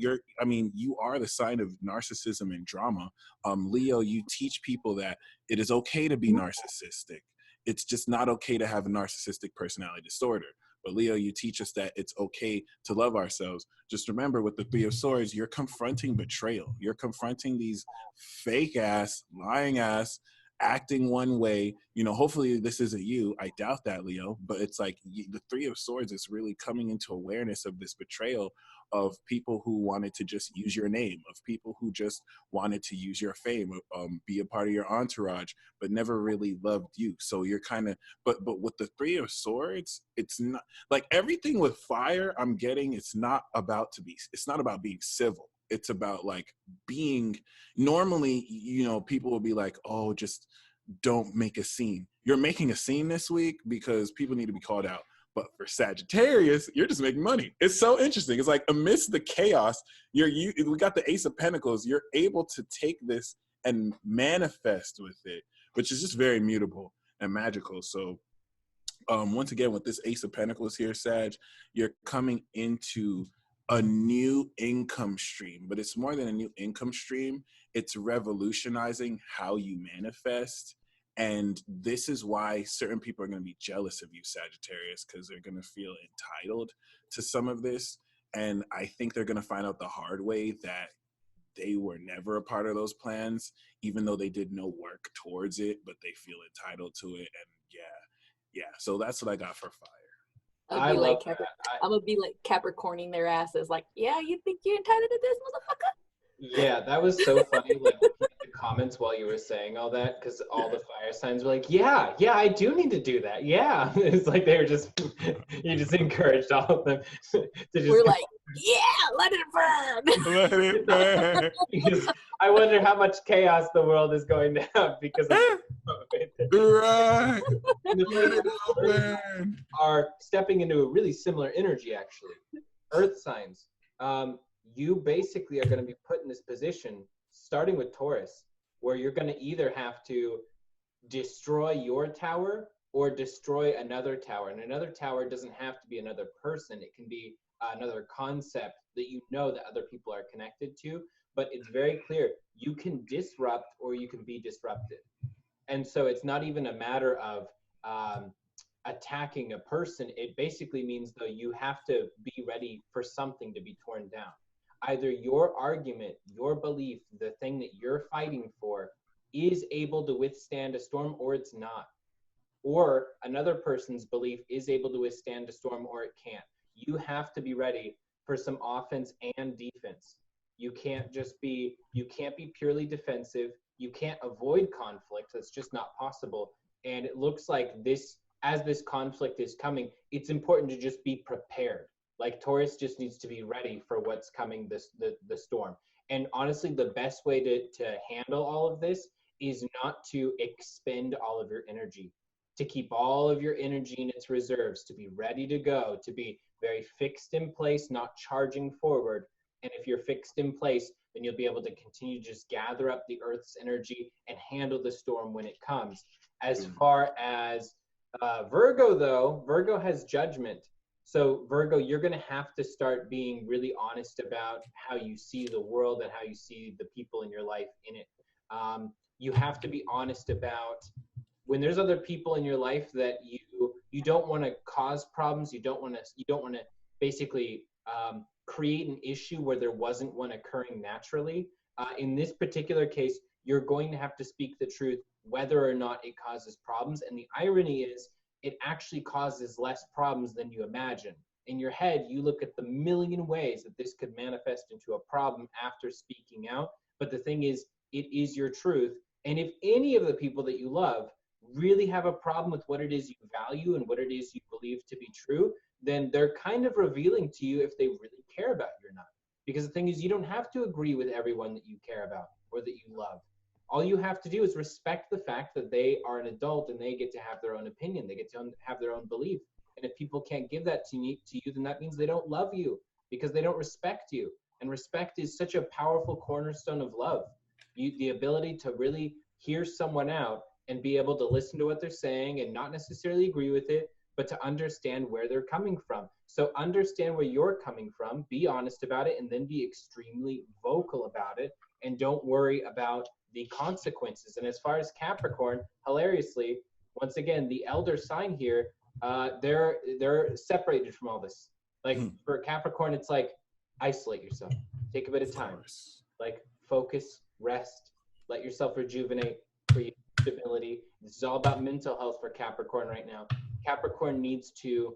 are the sign of narcissism and drama. Leo, you teach people that it is okay to be narcissistic. It's just not okay to have a narcissistic personality disorder. But Leo, you teach us that it's okay to love ourselves. Just remember, with the 3 of Swords, you're confronting betrayal. You're confronting these fake ass, lying ass, acting one way. Hopefully this isn't you. I doubt that, Leo. But it's like the 3 of Swords is really coming into awareness of this betrayal of people who wanted to just use your name, of people who just wanted to use your fame, be a part of your entourage, but never really loved you. So you're kind of, but with the 3 of Swords, it's not like everything with fire I'm getting. It's not about being civil. It's about like being, normally, people will be like, oh, just don't make a scene. You're making a scene this week because people need to be called out. But for Sagittarius, you're just making money. It's so interesting. It's like amidst the chaos, we got the Ace of Pentacles. You're able to take this and manifest with it, which is just very mutable and magical. So once again, with this Ace of Pentacles here, Sag, you're coming into a new income stream, but it's more than a new income stream. It's revolutionizing how you manifest. And this is why certain people are going to be jealous of you, Sagittarius, because they're going to feel entitled to some of this. And I think they're going to find out the hard way that they were never a part of those plans, even though they did no work towards it, but they feel entitled to it. And yeah. So that's what I got for fire. I love that. I'm gonna be like Capricorning their asses. Like, yeah, you think you're entitled to this, motherfucker? Yeah, that was so funny. Like looking at the comments while you were saying all that, because all the fire signs were like, "Yeah, yeah, I do need to do that." Yeah, it's like they were just you just encouraged all of them to just. We're like, yeah, let it burn. Let it burn. Because I wonder how much chaos the world is going to have because of Right. and the Let thing it is, all burn. are stepping into a really similar energy actually. Earth signs. You basically are going to be put in this position, starting with Taurus, where you're going to either have to destroy your tower or destroy another tower. And another tower doesn't have to be another person. It can be another concept that you know that other people are connected to. But it's very clear you can disrupt or you can be disrupted. And so it's not even a matter of attacking a person. It basically means though you have to be ready for something to be torn down. Either your argument, your belief, the thing that you're fighting for is able to withstand a storm or it's not. Or another person's belief is able to withstand a storm or it can't. You have to be ready for some offense and defense. You can't be purely defensive. You can't avoid conflict. That's just not possible. And it looks like as this conflict is coming, it's important to just be prepared. Like Taurus just needs to be ready for what's coming, the storm. And honestly, the best way to handle all of this is not to expend all of your energy, to keep all of your energy in its reserves, to be ready to go, to be very fixed in place, not charging forward. And if you're fixed in place, then you'll be able to continue to just gather up the Earth's energy and handle the storm when it comes. As far as Virgo, though, Virgo has judgment. So Virgo, you're going to have to start being really honest about how you see the world and how you see the people in your life in it. You have to be honest about when there's other people in your life that you don't want to cause problems. You don't want to basically create an issue where there wasn't one occurring naturally. In this particular case, you're going to have to speak the truth, whether or not it causes problems. And the irony is, it actually causes less problems than you imagine. In your head, you look at the million ways that this could manifest into a problem after speaking out. But the thing is, it is your truth. And if any of the people that you love really have a problem with what it is you value and what it is you believe to be true, then they're kind of revealing to you if they really care about you or not. Because the thing is, you don't have to agree with everyone that you care about or that you love. All you have to do is respect the fact that they are an adult and they get to have their own opinion. They get to have their own belief. And if people can't give that to you, then that means they don't love you because they don't respect you. And respect is such a powerful cornerstone of love. The ability to really hear someone out and be able to listen to what they're saying and not necessarily agree with it, but to understand where they're coming from. So understand where you're coming from, be honest about it, and then be extremely vocal about it. And don't worry about the consequences. And as far as Capricorn, hilariously, once again, the elder sign here, they're separated from all this. Like for Capricorn, it's like isolate yourself, take a bit of time, like focus, rest, let yourself rejuvenate, create stability. This is all about mental health for Capricorn right now. Capricorn needs to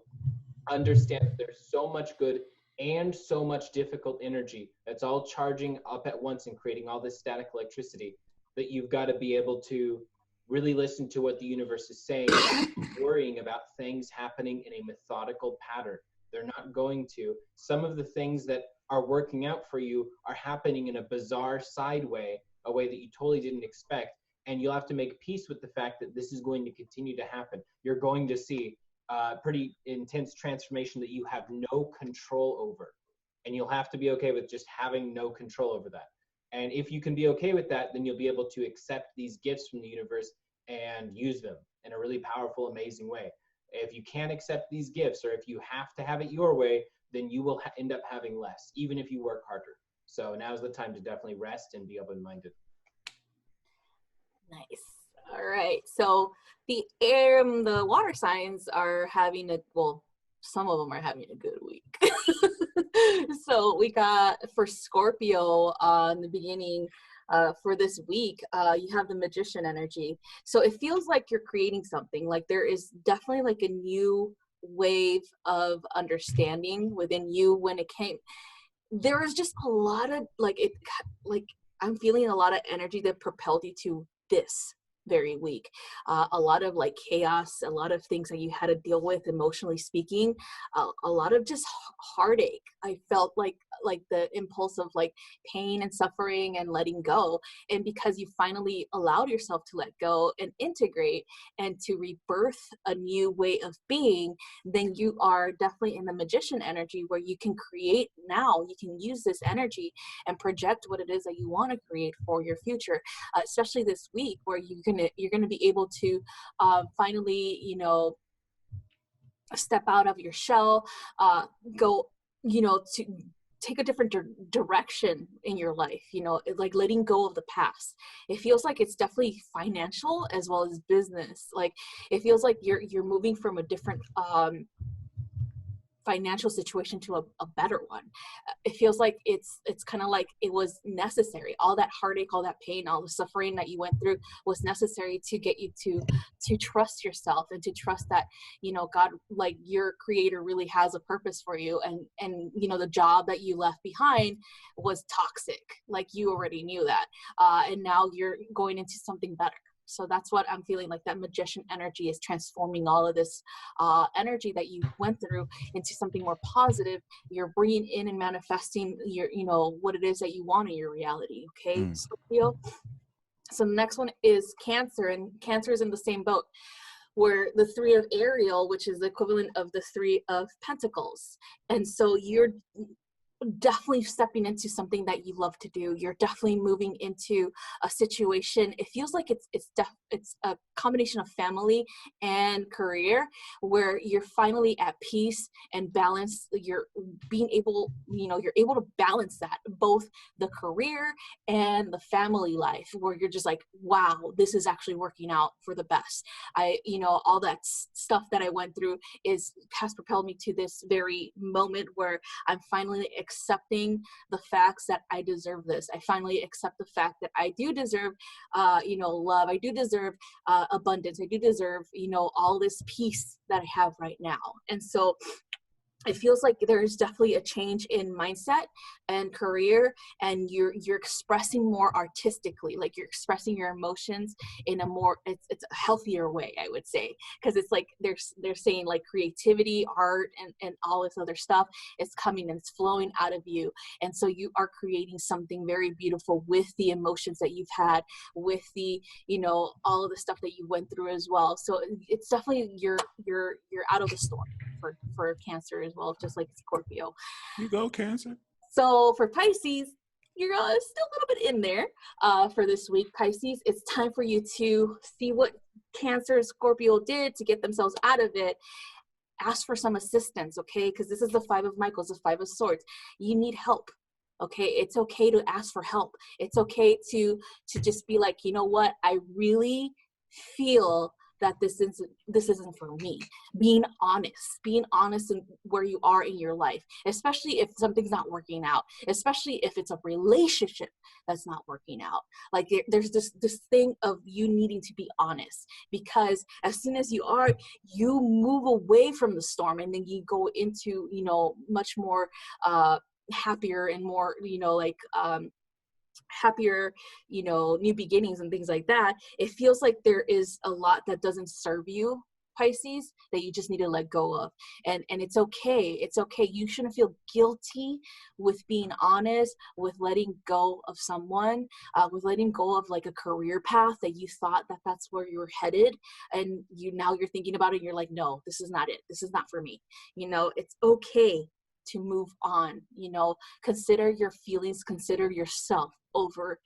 understand that there's so much good and so much difficult energy that's all charging up at once and creating all this static electricity that you've got to be able to really listen to what the universe is saying, worrying about things happening in a methodical pattern. They're not going to. Some of the things that are working out for you are happening in a bizarre side way, a way that you totally didn't expect. And you'll have to make peace with the fact that this is going to continue to happen. You're going to see pretty intense transformation that you have no control over. And you'll have to be okay with just having no control over that. And if you can be okay with that, then you'll be able to accept these gifts from the universe and use them in a really powerful, amazing way. If you can't accept these gifts, or if you have to have it your way, then you will end up having less, even if you work harder. So now's the time to definitely rest and be open-minded. Nice. All right. So the water signs are having some of them are having a good week. So we got for Scorpio in the beginning for this week, you have the magician energy. So it feels like you're creating something. Like there is definitely like a new wave of understanding within you when it came. there is just a lot of like I'm feeling a lot of energy that propelled you to this very week. A lot of like chaos, a lot of things that you had to deal with emotionally speaking, a lot of just heartache. I felt like the impulse of like pain and suffering and letting go. And because you finally allowed yourself to let go and integrate and to rebirth a new way of being, then you are definitely in the magician energy where you can create now. You can use this energy and project what it is that you want to create for your future, especially this week where you're gonna be able to finally, you know, step out of your shell, go, you know, to take a different direction in your life, you know, like letting go of the past. It feels like it's definitely financial as well as business. Like it feels like you're moving from a different financial situation to a better one. It feels like it's kind of like it was necessary. All that heartache, all that pain, all the suffering that you went through was necessary to get you to trust yourself and to trust that, you know, God, like your creator really has a purpose for you. And you know, the job that you left behind was toxic. Like you already knew that. And now you're going into something better. So that's what I'm feeling, like that magician energy is transforming all of this energy that you went through into something more positive. You're bringing in and manifesting your, you know, what it is that you want in your reality. Okay, Scorpio. So the next one is Cancer, and Cancer is in the same boat, where the Three of Ariel, which is the equivalent of the Three of Pentacles. And so you're definitely stepping into something that you love to do. You're definitely moving into a situation. It feels like it's a combination of family and career, where you're finally at peace and balance. You're being able, you know, you're able to balance that, both the career and the family life, where you're just like, wow, this is actually working out for the best. You know, all that stuff that I went through has propelled me to this very moment where I'm finally accepting the facts that I deserve this. I finally accept the fact that I do deserve, you know, love. I do deserve abundance. I do deserve, you know, all this peace that I have right now. And so it feels like there's definitely a change in mindset and career, and you're expressing more artistically, like you're expressing your emotions in a more, it's a healthier way, I would say, because it's like they're saying like creativity, art, and all this other stuff is coming and it's flowing out of you. And so you are creating something very beautiful with the emotions that you've had, with the, you know, all of the stuff that you went through as well. So it's definitely you're out of the storm for Cancer as well, just like Scorpio. You go, Cancer. So for Pisces, you're still a little bit in there for this week. Pisces, it's time for you to see what Cancer and Scorpio did to get themselves out of it. Ask for some assistance, okay? Because this is the Five of Michaels, the Five of Swords. You need help. Okay, it's okay to ask for help. It's okay to just be like, you know what, I really feel that this isn't for me. Being honest in where you are in your life, especially if something's not working out, especially if it's a relationship that's not working out. Like there's this thing of you needing to be honest, because as soon as you move away from the storm, and then you go into, you know, much more happier and more, you know, like happier, you know, new beginnings and things like that. It feels like there is a lot that doesn't serve you, Pisces, that you just need to let go of. And it's okay. It's okay. You shouldn't feel guilty with being honest, with letting go of someone, with letting go of like a career path that you thought that that's where you were headed. And now you're thinking about it and you're like, no, this is not it. This is not for me. You know, it's okay to move on. You know, consider your feelings, consider yourself over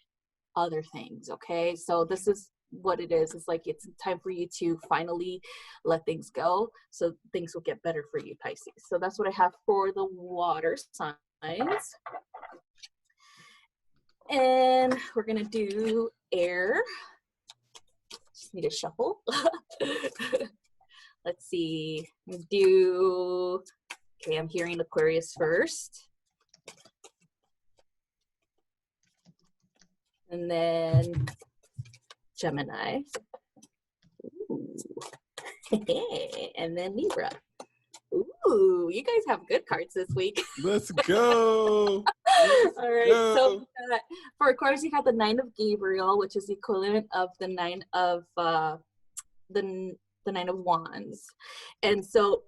other things. Okay, so this is what it is. It's like it's time for you to finally let things go, so things will get better for you, Pisces. So that's what I have for the water signs. And we're gonna do air. Just need to shuffle. Let's see. Okay, I'm hearing Aquarius first. And then Gemini. Ooh. And then Libra. Ooh. Ooh, you guys have good cards this week. Let's go. All right. So for Aquarius, you have the Nine of Gabriel, which is the equivalent of the Nine of the Nine of Wands. And so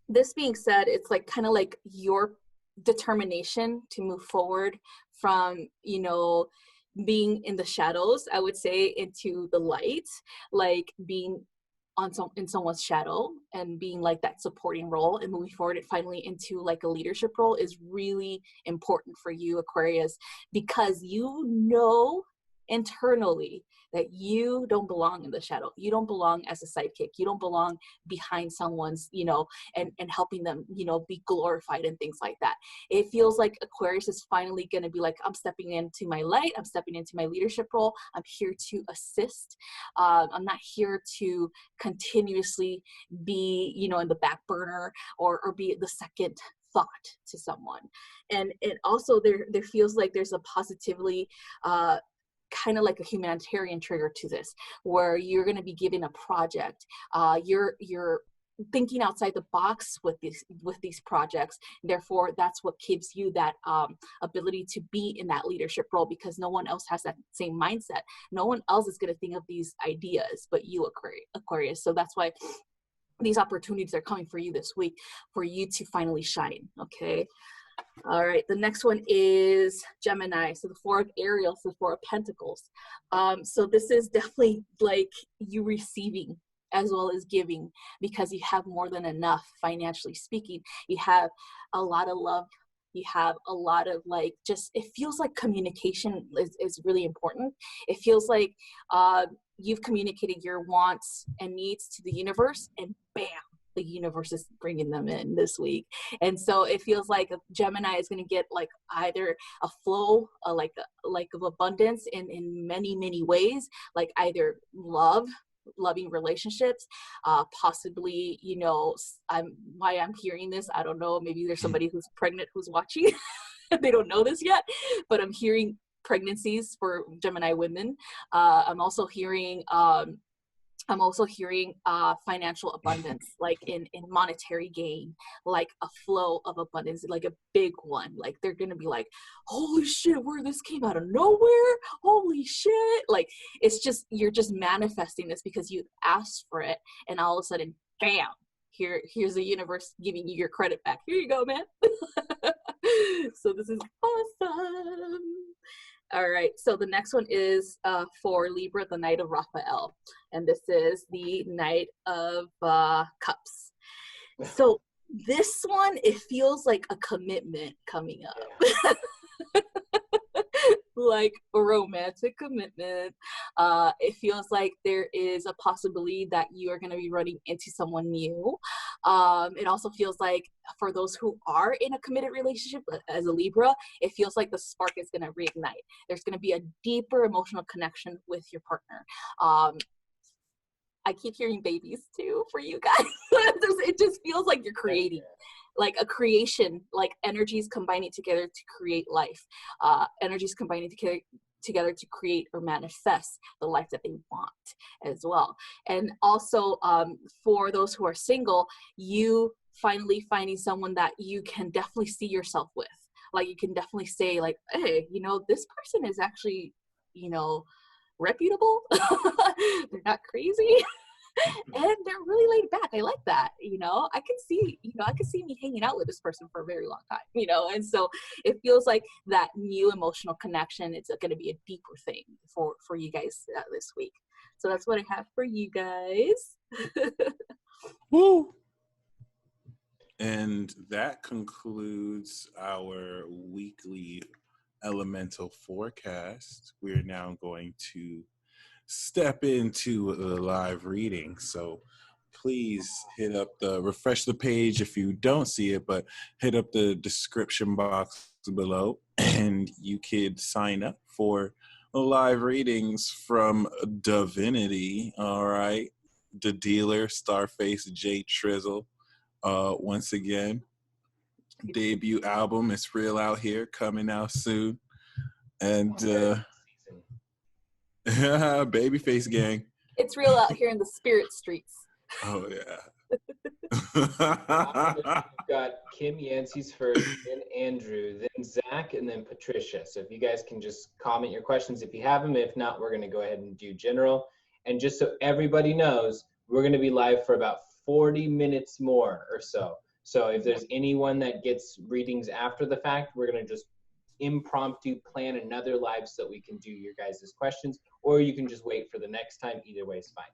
this being said, it's like kind of like your determination to move forward from, you know, being in the shadows, I would say, into the light, like being in someone's shadow and being like that supporting role and moving forward and finally into like a leadership role is really important for you, Aquarius, because you know internally that you don't belong in the shadow. You don't belong as a sidekick. You don't belong behind someone's, you know, and helping them, you know, be glorified and things like that. It feels like Aquarius is finally going to be like, I'm stepping into my light. I'm stepping into my leadership role. I'm here to assist. I'm not here to continuously be, you know, in the back burner or be the second thought to someone. And also there feels like there's a positively, kind of like a humanitarian trigger to this, where you're going to be given a project. You're thinking outside the box with these projects. Therefore, that's what gives you that ability to be in that leadership role, because no one else has that same mindset. No one else is going to think of these ideas but you, Aquarius. So that's why these opportunities are coming for you this week, for you to finally shine. Okay. All right, the next one is Gemini. So the Four of Ariel, so the Four of Pentacles. So this is definitely like you receiving as well as giving, because you have more than enough financially speaking. You have a lot of love. You have a lot of like, just, it feels like communication is really important. It feels like you've communicated your wants and needs to the universe, and bam, the universe is bringing them in this week. And so it feels like a Gemini is going to get like either a flow, like of abundance in many ways, like either loving relationships, possibly, you know, why I'm hearing this, I don't know, maybe there's somebody who's pregnant who's watching. They don't know this yet, but I'm hearing pregnancies for Gemini women. I'm also hearing financial abundance, like in monetary gain, like a flow of abundance, like a big one. Like they're gonna be like, holy shit, where this came out of nowhere, holy shit. Like it's just, you're just manifesting this because you asked for it, and all of a sudden, bam, here's the universe giving you your credit back. Here you go, man. So this is awesome. All right, so the next one is for Libra, the Knight of Raphael. And this is the Knight of Cups. So this one, it feels like a commitment coming up. Like a romantic commitment. It feels like there is a possibility that you are going to be running into someone new. It also feels like for those who are in a committed relationship as a Libra, it feels like the spark is going to reignite. There's going to be a deeper emotional connection with your partner. I keep hearing babies too for you guys. It just feels like you're creating. Like a creation, like energies combining together to create life, energies combining together to create or manifest the life that they want as well. And also for those who are single, you finally finding someone that you can definitely see yourself with. Like you can definitely say like, hey, you know, this person is actually, you know, reputable. They're not crazy. And they're really laid back. I like that. You know, I can see me hanging out with this person for a very long time, you know? And so it feels like that new emotional connection, it's going to be a deeper thing for you guys this week. So that's what I have for you guys. Woo! And that concludes our weekly elemental forecast. We're now going to step into the live reading. So please refresh the page if you don't see it, but hit up the description box below and you could sign up for live readings from Divinity. All right. The dealer, Starface J Trizzle. Once again, debut album, It's Real Out Here, coming out soon. And Babyface gang. It's real out here in the spirit streets. Oh yeah. We've got Kim Yancey's first, then Andrew, then Zach, and then Patricia. So if you guys can just comment your questions if you have them. If not, we're going to go ahead and do general. And just so everybody knows, we're going to be live for about 40 minutes more or so. So if there's anyone that gets readings after the fact, we're going to just impromptu plan another live so that we can do your guys' questions, or you can just wait for the next time. Either way is fine.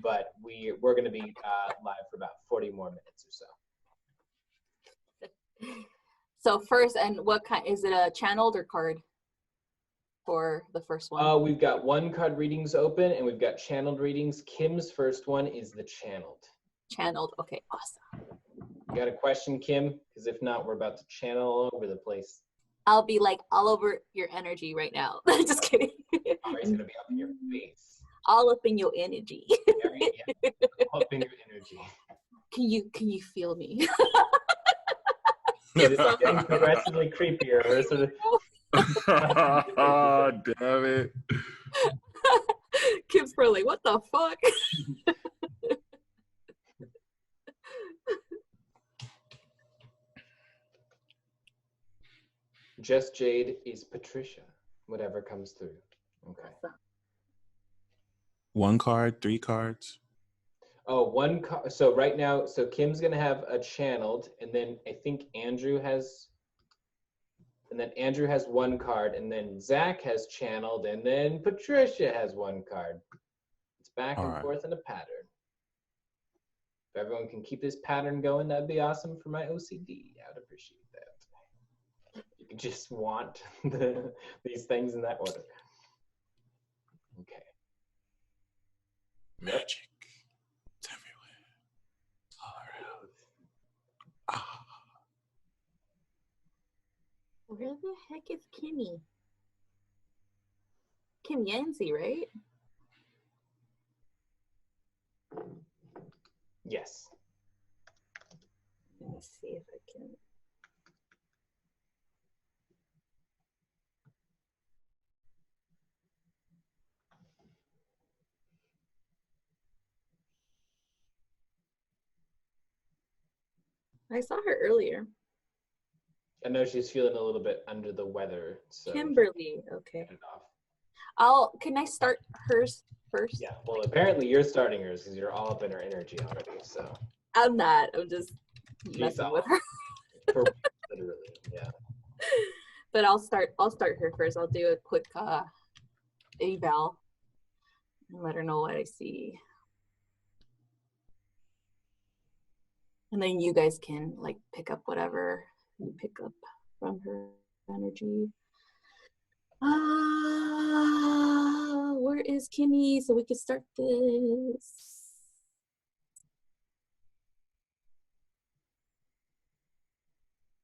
But we're going to be live for about 40 more minutes or so. So first, and what kind, is it a channeled or card for the first one? We've got one card readings open, and we've got channeled readings. Kim's first one is the channeled. Channeled, okay, awesome. You got a question, Kim? Because if not, we're about to channel all over the place. I'll be like all over your energy right now. Just kidding. Ari's going to be up in your face. All up in your energy. Yeah, all up in your energy. Can you feel me? Yeah, this is getting progressively creepier. We're sort of... Oh, damn it. Kim's probably like, what the fuck? Just Jade is Patricia, whatever comes through. Okay. One card, 3 cards. Oh, one card. So right now, so Kim's going to have a channeled, and then I think Andrew has one card, and then Zach has channeled, and then Patricia has one card. It's back and forth in a pattern. If everyone can keep this pattern going, that'd be awesome for my OCD. I would appreciate that. You can just want these things in that order. Okay. Magic. It's everywhere. All around. Ah. Where the heck is Kimmy? Kim Yancey, right? Yes. Let me see if I can. I saw her earlier. I know she's feeling a little bit under the weather. So Kimberly, okay. Get it off. Can I start hers first? Yeah, well, apparently you're starting yours because you're all up in her energy already, so. I'm not, I'm just She's messing off. with her. For literally, yeah. But I'll start her first. I'll do a quick eval and let her know what I see. And then you guys can like pick up whatever you pick up from her energy. Where is Kimmy so we can start this?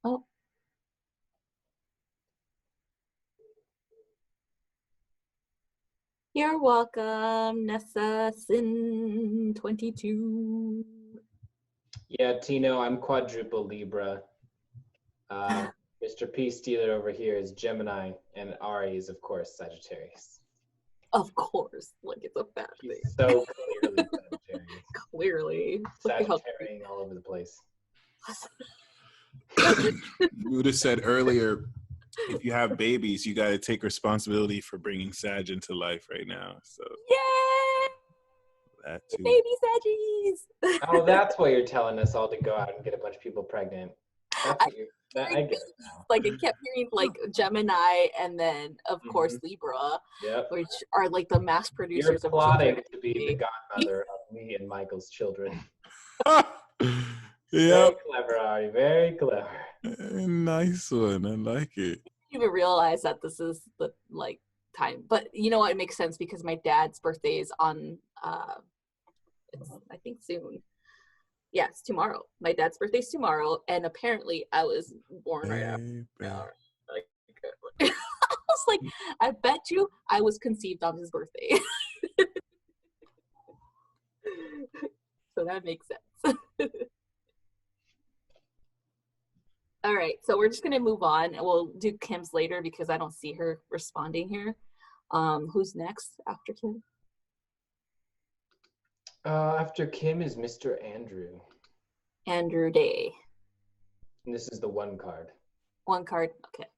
Oh. You're welcome, Nessa Sin 22. Yeah, Tino, I'm quadruple Libra. Mr. P. Steeler over here is Gemini, and Ari is, of course, Sagittarius. Of course, like it's a bad thing. He's so clearly Sagittarius. Clearly. Sagittarius all over the place. You would have said earlier, if you have babies, you got to take responsibility for bringing Sag into life right now. So Yay! that too. Baby Saggies! Oh, that's why you're telling us all to go out and get a bunch of people pregnant. That's what I get it now. Like I kept hearing like Gemini and then of course Libra, which are like the mass producers You're plotting to be the godmother of me and Michael's children. Very clever, Ari. Very clever. Nice one. I like it. I didn't even realize that this is the like time, but you know what? It makes sense because my dad's birthday is on it's, I think soon. Yeah, it's tomorrow. My dad's birthday's tomorrow, and apparently I was born right after. Like, I was like, I bet you I was conceived on his birthday. So that makes sense. All right, so we're just gonna move on, and we'll do Kim's later because I don't see her responding here. Who's next after Kim? After Kim is Mr. Andrew. Andrew Day. And this is the one card. One card. Okay.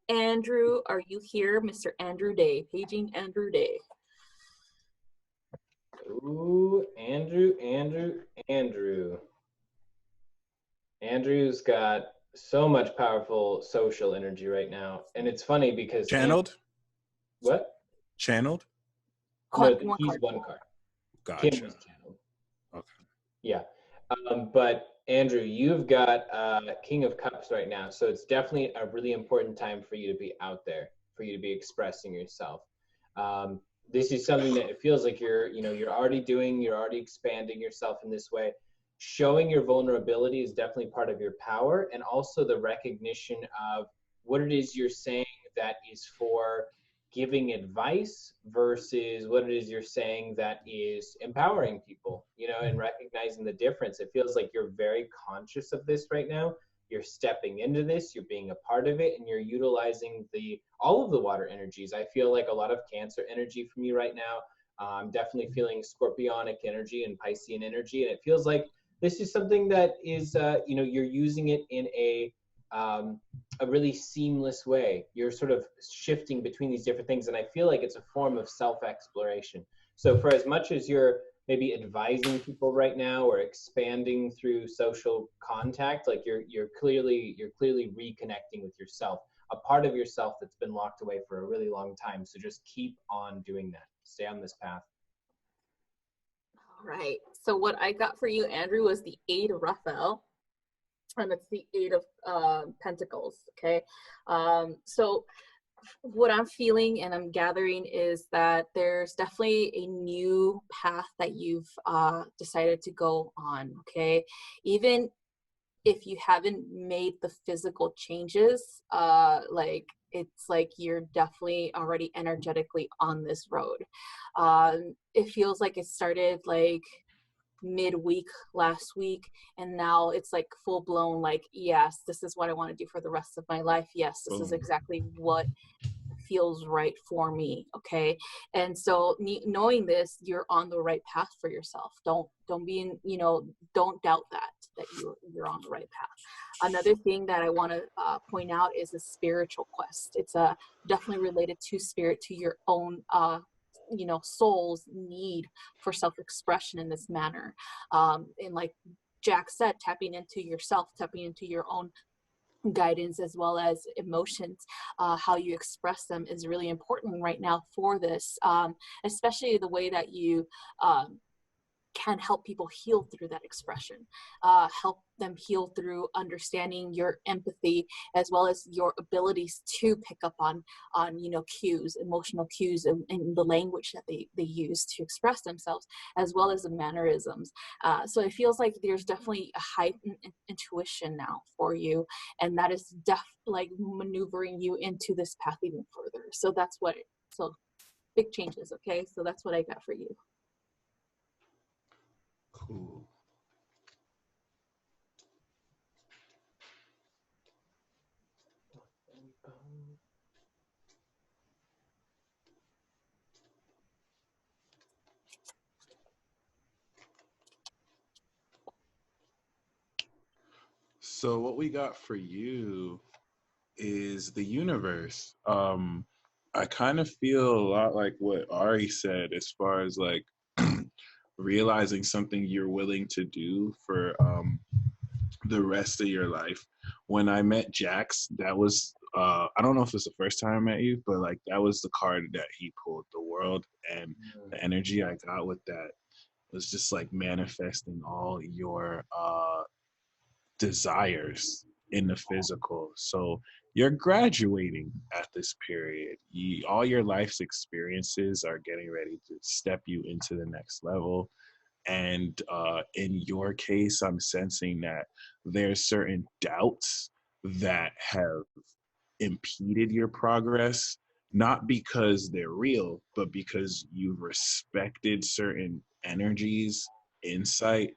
Andrew, are you here? Mr. Andrew Day. Paging Andrew Day. Ooh, Andrew. Andrew's got so much powerful social energy right now. And it's funny because Channeled? What? Channeled? No, he's one card. Gotcha. Kim was channeled. Okay. Yeah. But Andrew, you've got King of Cups right now. So it's definitely a really important time for you to be out there, for you to be expressing yourself. This is something that it feels like you're already doing, you're already expanding yourself in this way. Showing your vulnerability is definitely part of your power, and also the recognition of what it is you're saying that is for giving advice versus what it is you're saying that is empowering people, and recognizing the difference. It feels like you're very conscious of this right now. You're stepping into this, you're being a part of it, and you're utilizing all of the water energies. I feel like a lot of Cancer energy from you right now. I'm definitely feeling Scorpionic energy and Piscean energy, and it feels like this is something that is, you're using it in a really seamless way. You're sort of shifting between these different things, and I feel like it's a form of self-exploration. So for as much as you're maybe advising people right now or expanding through social contact, like you're clearly reconnecting with yourself, a part of yourself that's been locked away for a really long time. So just keep on doing that. Stay on this path. All right. So what I got for you, Andrew, was the 8 of Raphael, and it's the 8 of Pentacles. Okay. So what I'm feeling and I'm gathering is that there's definitely a new path that you've decided to go on. Okay. Even if you haven't made the physical changes, it's like you're definitely already energetically on this road. It feels like it started like midweek last week, and now it's like full blown, like, yes, this is what I want to do for the rest of my life. Yes, this is exactly what feels right for me. Okay. And so knowing this, you're on the right path for yourself. Don't be in, don't doubt that you're on the right path. Another thing that I want to point out is a spiritual quest. It's definitely related to spirit, to your own soul's need for self-expression in this manner. And like Jack said, tapping into yourself, tapping into your own guidance as well as emotions, how you express them is really important right now for this, especially the way that you can help people heal through that expression, help them heal through understanding your empathy as well as your abilities to pick up on cues, emotional cues, and the language that they use to express themselves, as well as the mannerisms. So it feels like there's definitely a heightened intuition now for you, and that is like maneuvering you into this path even further. So so big changes. Okay, so that's what I got for you. Cool. So what we got for you is the universe. I kind of feel a lot like what Ari said as far as like realizing something you're willing to do for the rest of your life. When I met Jax, that was I don't know if it's the first time I met you, but like that was the card that he pulled, the world, and the energy I got with that was just like manifesting all your desires in the physical. So you're graduating at this period. All your life's experiences are getting ready to step you into the next level. And in your case, I'm sensing that there's certain doubts that have impeded your progress, not because they're real, but because you've respected certain energies, insight,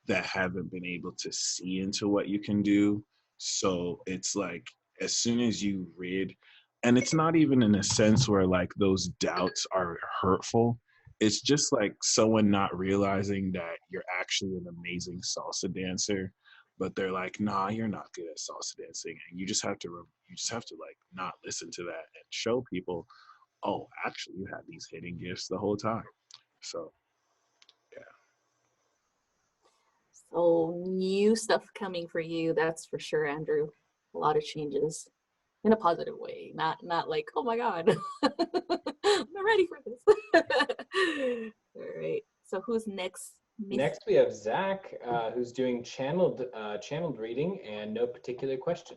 that haven't been able to see into what you can do. So it's like as soon as you read, and it's not even in a sense where like those doubts are hurtful, It's just like someone not realizing that you're actually an amazing salsa dancer, but they're like, nah, you're not good at salsa dancing. And you just have to like not listen to that and show people, oh, actually you had these hidden gifts the whole time. So yeah. So new stuff coming for you, that's for sure, Andrew. A lot of changes in a positive way, not like, oh my God, I'm not ready for this. All right. So who's next? Next, we have Zach, who's doing channeled reading and no particular question.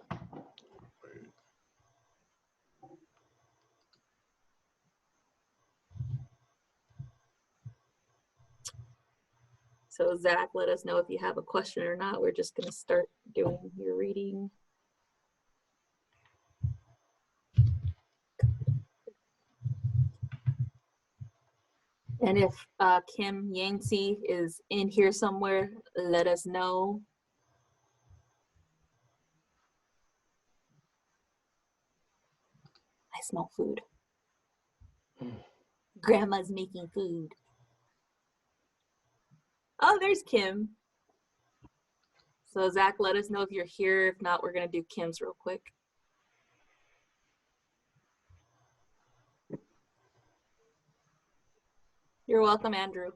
So Zach, let us know if you have a question or not. We're just gonna start doing your reading. And if Kim Yancey is in here somewhere, let us know. I smell food. Grandma's making food. Oh, there's Kim. So Zach, let us know if you're here. If not, we're gonna do Kim's real quick. You're welcome, Andrew.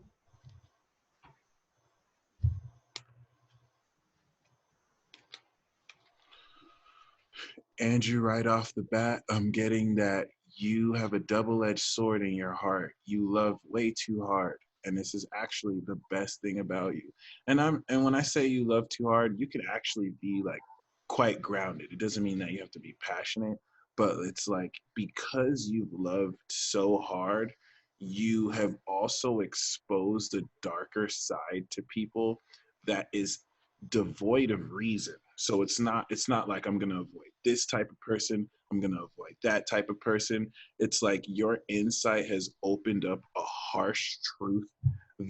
Andrew, right off the bat, I'm getting that you have a double-edged sword in your heart. You love way too hard, and this is actually the best thing about you. And when I say you love too hard, you can actually be like quite grounded. It doesn't mean that you have to be passionate, but it's like because you've loved so hard, you have also exposed a darker side to people that is devoid of reason. So it's not like I'm gonna avoid this type of person, I'm gonna avoid that type of person. It's like your insight has opened up a harsh truth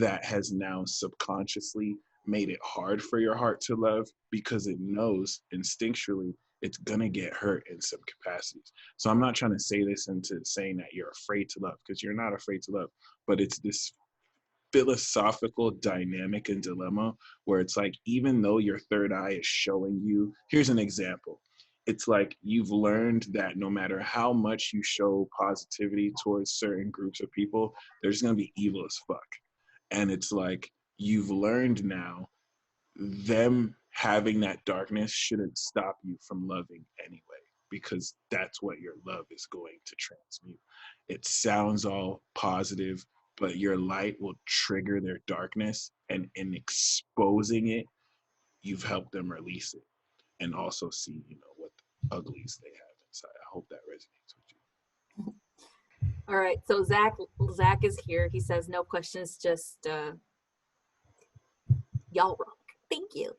that has now subconsciously made it hard for your heart to love because it knows instinctually it's gonna get hurt in some capacities. So I'm not trying to say this into saying that you're afraid to love, because you're not afraid to love, but it's this philosophical dynamic and dilemma where it's like, even though your third eye is showing you, here's an example. It's like you've learned that no matter how much you show positivity towards certain groups of people, there's going to be evil as fuck. And it's like you've learned now them having that darkness shouldn't stop you from loving anyway, because that's what your love is going to transmute. It sounds all positive, but your light will trigger their darkness, and in exposing it, you've helped them release it and also see, what the uglies they have inside. I hope that resonates with you. All right, so Zach is here. He says no questions, just y'all rock. Thank you.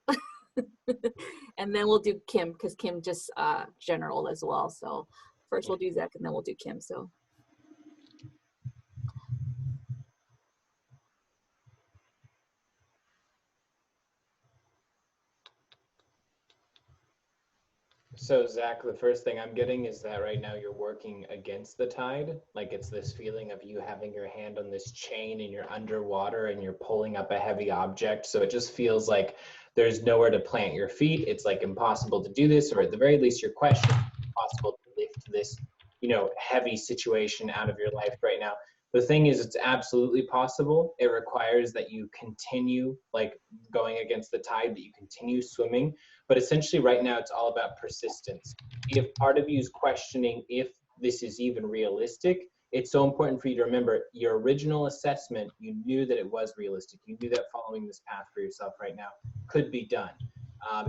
And then we'll do Kim, because Kim just general as well. So first we'll do Zach and then we'll do Kim. So Zach, the first thing I'm getting is that right now you're working against the tide. Like it's this feeling of you having your hand on this chain and you're underwater and you're pulling up a heavy object. So it just feels like there's nowhere to plant your feet. It's like impossible to do this, or at the very least you're questioning if it's possible to lift this, heavy situation out of your life right now. The thing is, it's absolutely possible. It requires that you continue like going against the tide, that you continue swimming. But essentially right now it's all about persistence. If part of you is questioning if this is even realistic, it's so important for you to remember your original assessment. You knew that it was realistic. You knew that following this path for yourself right now could be done.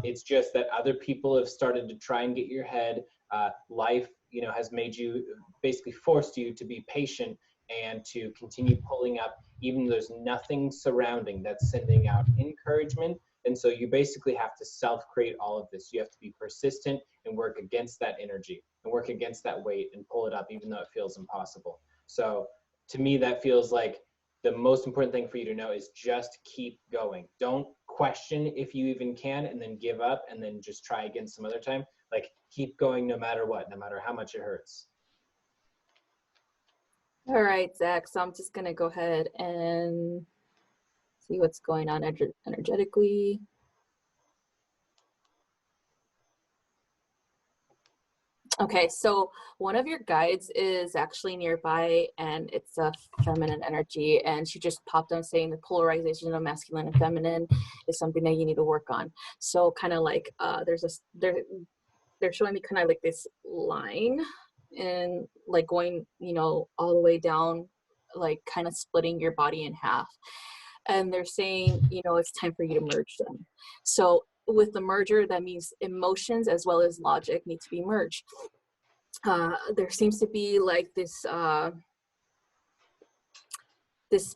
It's just that other people have started to try and get your head. Life, has made you, basically forced you to be patient and to continue pulling up, even though there's nothing surrounding that's sending out encouragement. And so you basically have to self-create all of this. You have to be persistent and work against that energy and work against that weight and pull it up, even though it feels impossible. So to me, that feels like the most important thing for you to know is just keep going. Don't question if you even can and then give up and then just try again some other time. Like keep going no matter what, no matter how much it hurts. All right, Zach. So I'm just gonna go ahead and see what's going on energetically. Okay, so one of your guides is actually nearby, and it's a feminine energy, and she just popped on saying the polarization of masculine and feminine is something that you need to work on. So kind of like they're showing me kind of like this line, and like going, you know, all the way down, like kind of splitting your body in half. And they're saying, you know, it's time for you to merge them. So with the merger, that means emotions as well as logic need to be merged. There seems to be like this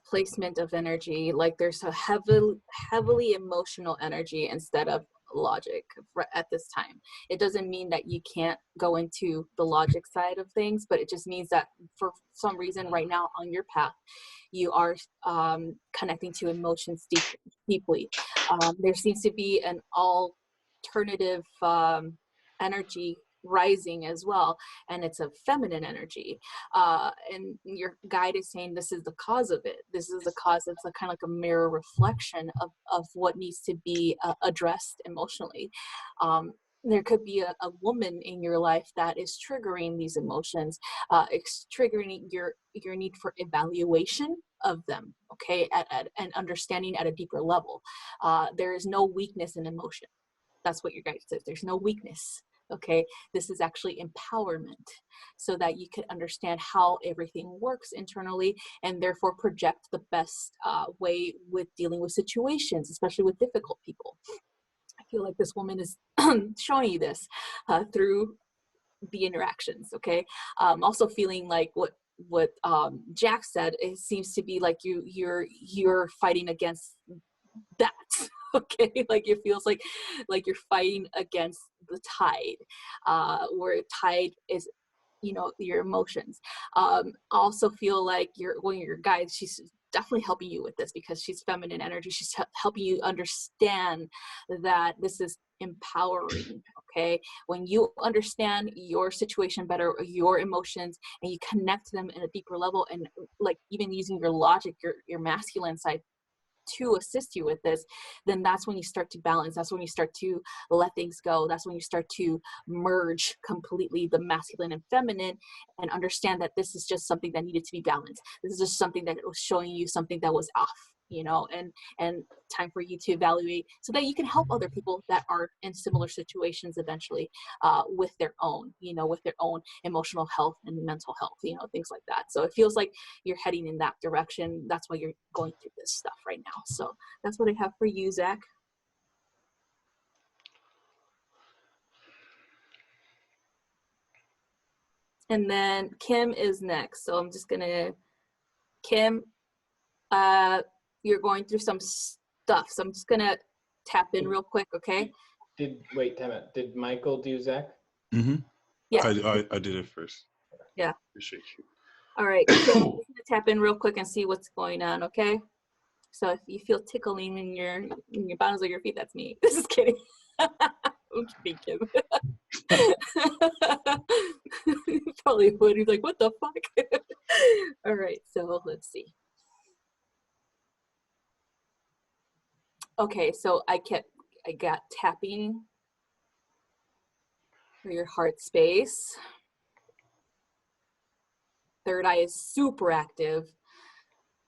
placement of energy, like there's a heavily emotional energy instead of logic at this time. It doesn't mean that you can't go into the logic side of things, but it just means that for some reason right now on your path, you are connecting to emotions deeply. There seems to be an alternative energy rising as well, and it's a feminine energy, and your guide is saying this is the cause of it. This is the cause. It's a kind of like a mirror reflection of what needs to be addressed emotionally. There could be a woman in your life that is triggering these emotions, it's triggering your need for evaluation of them, okay, at an understanding at a deeper level. There is no weakness in emotion. That's what your guide says. There's no weakness. Okay, this is actually empowerment, so that you can understand how everything works internally, and therefore project the best way with dealing with situations, especially with difficult people. I feel like this woman is showing you this through the interactions. Okay, also feeling like what Jack said. It seems to be like you're fighting against that. Okay, like it feels like you're fighting against the tide, where tide is, you know, your emotions. I also feel like one of your guides, she's definitely helping you with this because she's feminine energy. She's helping you understand that this is empowering. Okay, when you understand your situation better, your emotions, and you connect them in a deeper level, and like even using your logic, your masculine side to assist you with this, then that's when you start to balance. That's when you start to let things go. That's when you start to merge completely the masculine and feminine, and understand that this is just something that needed to be balanced. This is just something that was showing you something that was off, you know, and time for you to evaluate so that you can help other people that are in similar situations eventually, with their own, you know, with their own emotional health and mental health, you know, things like that. So it feels like you're heading in that direction. That's why you're going through this stuff right now. So that's what I have for you, Zach. And then Kim is next. So I'm just gonna, Kim, you're going through some stuff. So I'm just gonna tap in real quick, okay? Wait, time out. Did Michael do Zach? Mm-hmm. Yeah. I did it first. Yeah. Appreciate you. All right, Kim, I'm just gonna tap in real quick and see what's going on, okay? So if you feel tickling in your bottoms of your feet, that's me. Just kidding. I'm kidding, Kim. Probably would. He's like, what the fuck? All right, so let's see. Okay, so I got tapping for your heart space. Third eye is super active.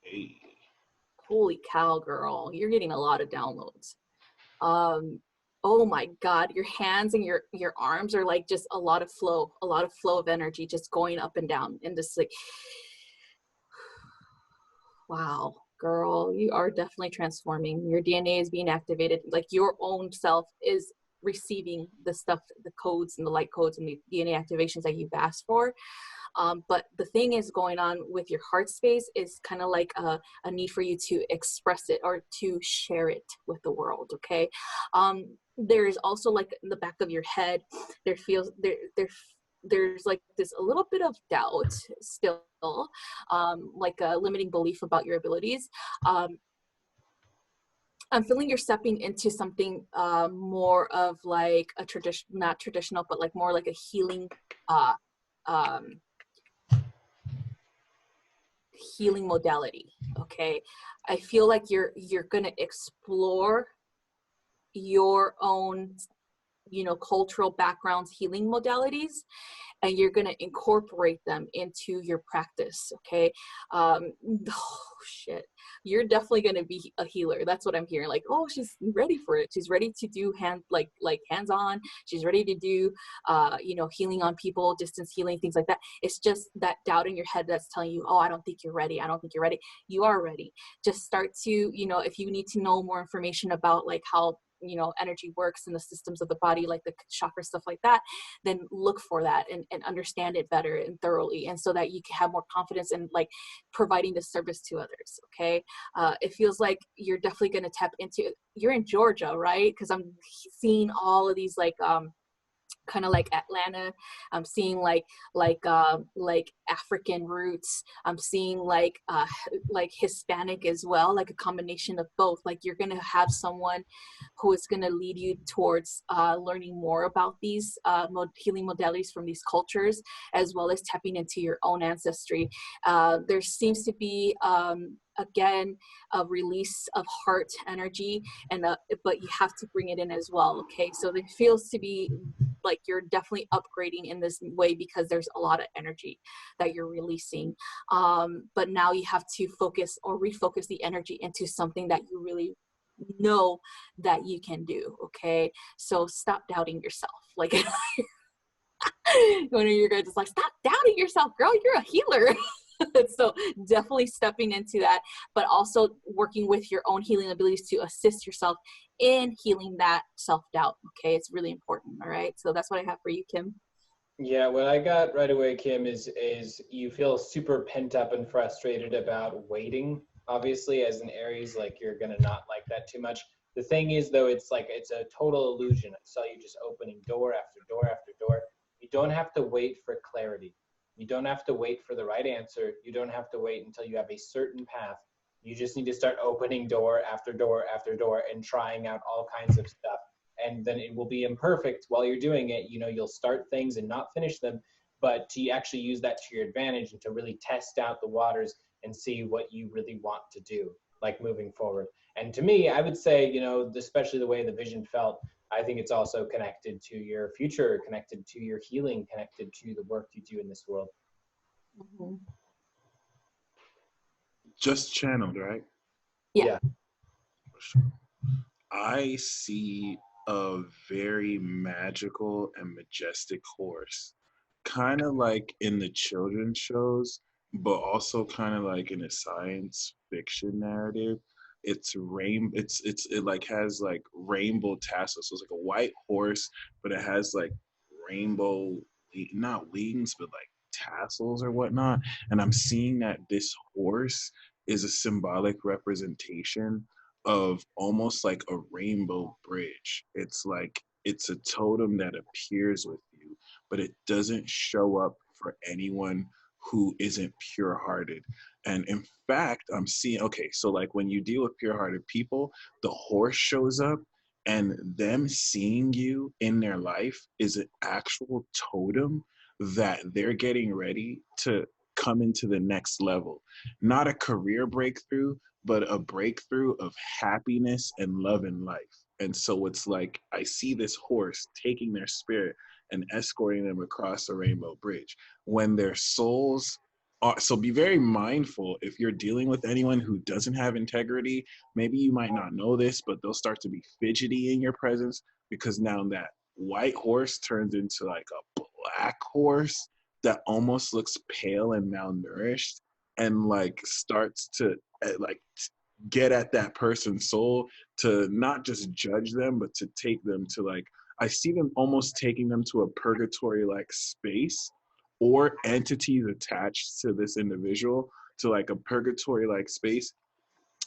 Hey. Holy cow, girl. You're getting a lot of downloads. Oh my God, your hands and your arms are like just a lot of flow of energy just going up and down, and just like, wow, girl, you are definitely transforming. Your DNA is being activated. Like your own self is receiving the stuff, the codes and the light codes and the DNA activations that you've asked for. But the thing is going on with your heart space is kind of like a need for you to express it or to share it with the world. Okay. There's also like in the back of your head, there's like this a little bit of doubt still, like a limiting belief about your abilities. I'm feeling you're stepping into something more of like a not traditional, but like more like a healing, healing modality. Okay, I feel like you're going to explore your own, cultural backgrounds, healing modalities, and you're going to incorporate them into your practice. Okay. Oh shit, you're definitely going to be a healer. That's what I'm hearing. Like, oh, she's ready for it. She's ready to do hands-on. She's ready to do healing on people, distance healing, things like that. It's just that doubt in your head that's telling you, oh, I don't think you're ready. I don't think you're ready. You are ready. Just start to, if you need to know more information about like how energy works in the systems of the body, like the chakra stuff like that, then look for that and understand it better and thoroughly, and so that you can have more confidence in like providing this service to others. Okay. It feels like you're definitely going to tap into, you're in Georgia, right? Because I'm seeing all of these like kind of like Atlanta. I'm seeing like African roots. I'm seeing like Hispanic as well, like a combination of both. Like you're gonna have someone who is gonna lead you towards learning more about these healing modalities from these cultures, as well as tapping into your own ancestry. There seems to be again a release of heart energy, and but you have to bring it in as well. Okay, so it feels to be like you're definitely upgrading in this way because there's a lot of energy that you're releasing, but now you have to focus or refocus the energy into something that you really know that you can do. Okay, so stop doubting yourself. Like one of your guys is like, stop doubting yourself, girl, you're a healer. So definitely stepping into that, but also working with your own healing abilities to assist yourself in healing that self-doubt. Okay, it's really important. All right, so that's what I have for you, Kim. Yeah, what I got right away, Kim, is you feel super pent up and frustrated about waiting. Obviously, as an Aries, like you're gonna not like that too much. The thing is, though, it's a total illusion. I saw you just opening door after door after door. You don't have to wait for clarity. You don't have to wait for the right answer. You don't have to wait until you have a certain path. You just need to start opening door after door after door and trying out all kinds of stuff. And then it will be imperfect while you're doing it. You'll start things and not finish them, but to actually use that to your advantage and to really test out the waters and see what you really want to do, like moving forward. And to me, I would say, especially the way the vision felt, I think it's also connected to your future, connected to your healing, connected to the work you do in this world. Mm-hmm. Just channeled, right? Yeah. I see a very magical and majestic horse, kind of like in the children's shows, but also kind of like in a science fiction narrative. It's it like has like rainbow tassels. So it's like a white horse, but it has like rainbow, not wings, but like tassels or whatnot. And I'm seeing that this horse is a symbolic representation of almost like a rainbow bridge. It's like it's a totem that appears with you, but it doesn't show up for anyone who isn't pure-hearted. And in fact, I'm seeing, okay, so like when you deal with pure-hearted people, the horse shows up, and them seeing you in their life is an actual totem that they're getting ready to come into the next level. Not a career breakthrough, but a breakthrough of happiness and love in life. And so it's like I see this horse taking their spirit and escorting them across the rainbow bridge when their souls are. So be very mindful if you're dealing with anyone who doesn't have integrity. Maybe you might not know this, but they'll start to be fidgety in your presence, because now that white horse turns into like a black horse that almost looks pale and malnourished, and like starts to like get at that person's soul, to not just judge them, but to take them to like, I see them almost taking them to a purgatory like space, or entities attached to this individual to like a purgatory like space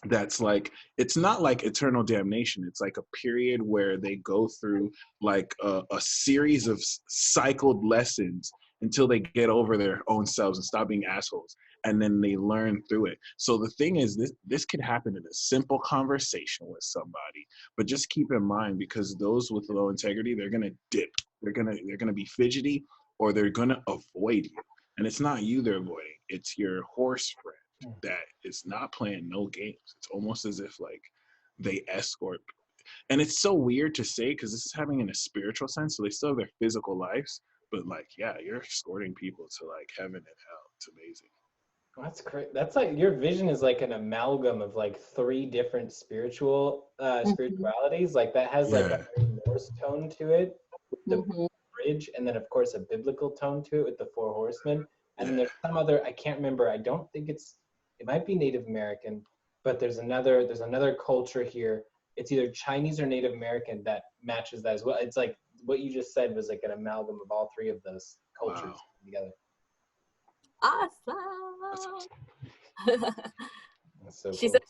that's like, it's not like eternal damnation. It's like a period where they go through like a series of cycled lessons until they get over their own selves and stop being assholes, and then they learn through it. So the thing is, this could happen in a simple conversation with somebody, but just keep in mind, because those with low integrity, they're gonna dip, they're gonna be fidgety, or they're gonna avoid you. And it's not you they're avoiding, it's your horse friend. that is not playing no games. It's almost as if like they escort. And it's so weird to say because this is having in a spiritual sense. So they still have their physical lives, but like, yeah, you're escorting people to like heaven and hell. It's amazing. That's great. That's like your vision is like an amalgam of like 3 different spiritualities. Like that has like a Norse tone to it with the bridge, and then of course a biblical tone to it with the 4 horsemen. And then there's some other, I can't remember. I don't think it might be Native American, but there's another culture here. It's either Chinese or Native American that matches that as well. It's like what you just said was like an amalgam of all 3 of those cultures together. Awesome. So She cool. said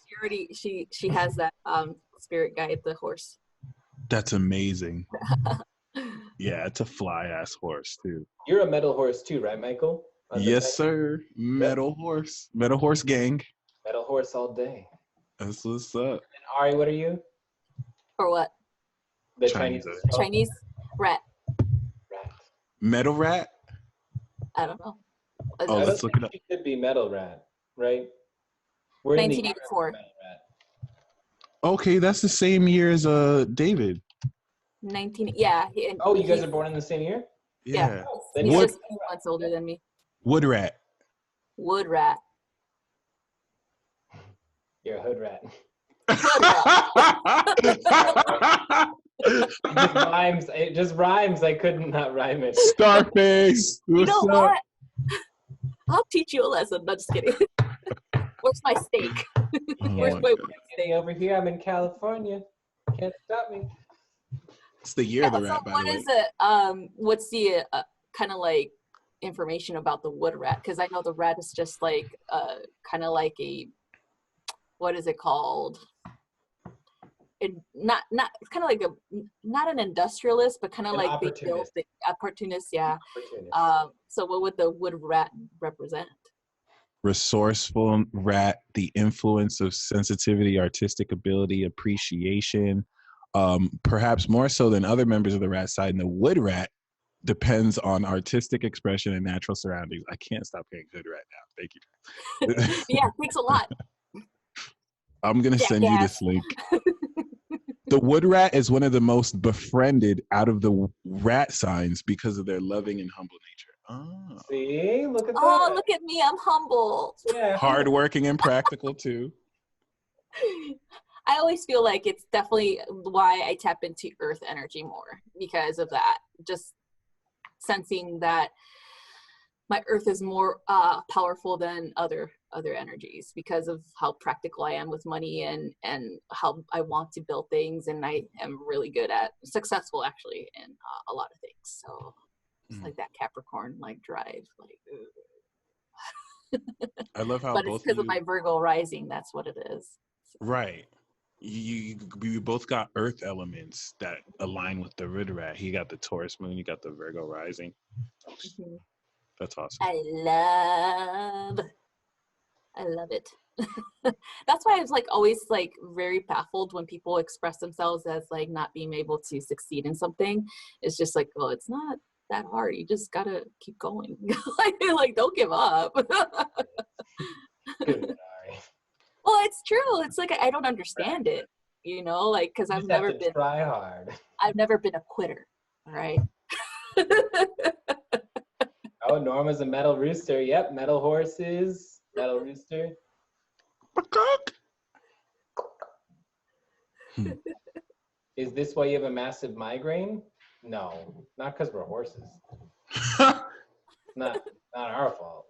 she has that spirit guide, the horse. That's amazing. Yeah, it's a fly ass horse too. You're a metal horse too, right, Michael? Yes, sir. Metal horse. Metal horse gang. Metal horse all day. That's what's up. And Ari, what are you? Or what? The Chinese. Chinese rat. Rat. Metal rat? I don't know. Oh, let's look it up. She could be metal rat, right? We're 1984. Okay, that's the same year as David. 19. Yeah. Oh, you guys are born in the same year? Yeah. Then He's you're just 2 months older than me. Wood rat. Wood rat. You're a hood rat. It just rhymes. I couldn't not rhyme it. Starface. You know what? I'll teach you a lesson. No, just kidding. Where's my steak? Where's my steak? Over here, I'm in California. Can't stop me. It's the year of the rat, by the way. What is it? What's the kind of like information about the wood rat? Because I know the rat is just like kind of like a, what is it called? It not it's kind of like a, not an industrialist, but kind of like they build the opportunist. Yeah. So what would the wood rat represent? Resourceful rat, the influence of sensitivity, artistic ability, appreciation, perhaps more so than other members of the rat side. And the wood rat depends on artistic expression and natural surroundings. I can't stop saying hood rat now. Thank you. Yeah, thanks a lot. I'm going to send you this link. The wood rat is one of the most befriended out of the rat signs because of their loving and humble nature. Oh. See, look at that. Oh, look at me. I'm humble. Yeah. Hardworking and practical too. I always feel like it's definitely why I tap into earth energy more, because of that. Just sensing that my earth is more powerful than other energies because of how practical I am with money and how I want to build things, and I am really good at successful actually in a lot of things. So it's like that Capricorn like drive, like. I love how but both it's because of my Virgo rising. That's what it is. So. Right. You both got earth elements that align with the Rid Rat. He got the Taurus moon, you got the Virgo rising. Mm-hmm. That's awesome. I love it. That's why I was like always like very baffled when people express themselves as like not being able to succeed in something. It's just like, well, it's not that hard. You just gotta keep going. like don't give up. Well, it's true. It's like I don't understand it, you know, like because I've never been try hard. I've never been a quitter. All right. Oh, Norma's a metal rooster. Yep, metal horses, metal rooster. Is this why you have a massive migraine? No, not because we're horses. not our fault.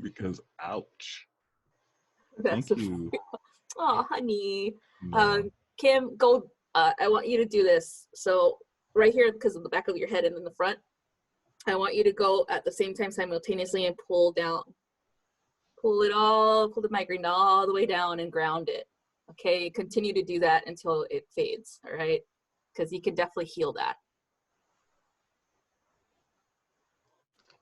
Because ouch. That's Thank you. Oh, honey. No. Kim, go. I want you to do this. So right here, because of the back of your head and then the front, I want you to go at the same time simultaneously and pull down. Pull the migraine all the way down and ground it. Okay, continue to do that until it fades, all right? Because you can definitely heal that.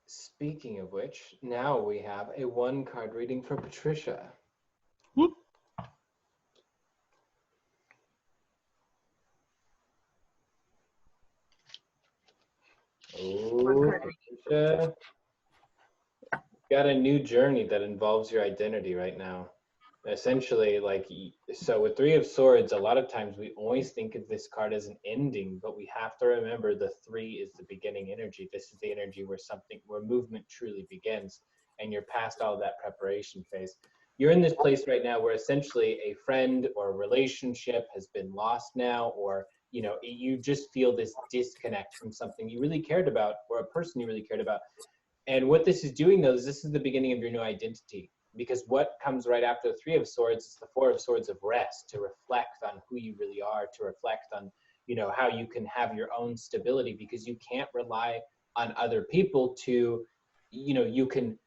Speaking of which, now we have a 1-card reading for Patricia. Whoop. Oh, Patricia. got a new journey that involves your identity right now. Essentially, like, so with Three of Swords, a lot of times we always think of this card as an ending, but we have to remember the three is the beginning energy. This is the energy where movement truly begins, and you're past all that preparation phase. You're in this place right now where essentially a friend or a relationship has been lost now, or you just feel this disconnect from something you really cared about or a person you really cared about. And what this is doing, though, is this is the beginning of your new identity. Because what comes right after the Three of Swords is the Four of Swords of rest, to reflect on who you really are, to reflect on, how you can have your own stability, because you can't rely on other people to, you can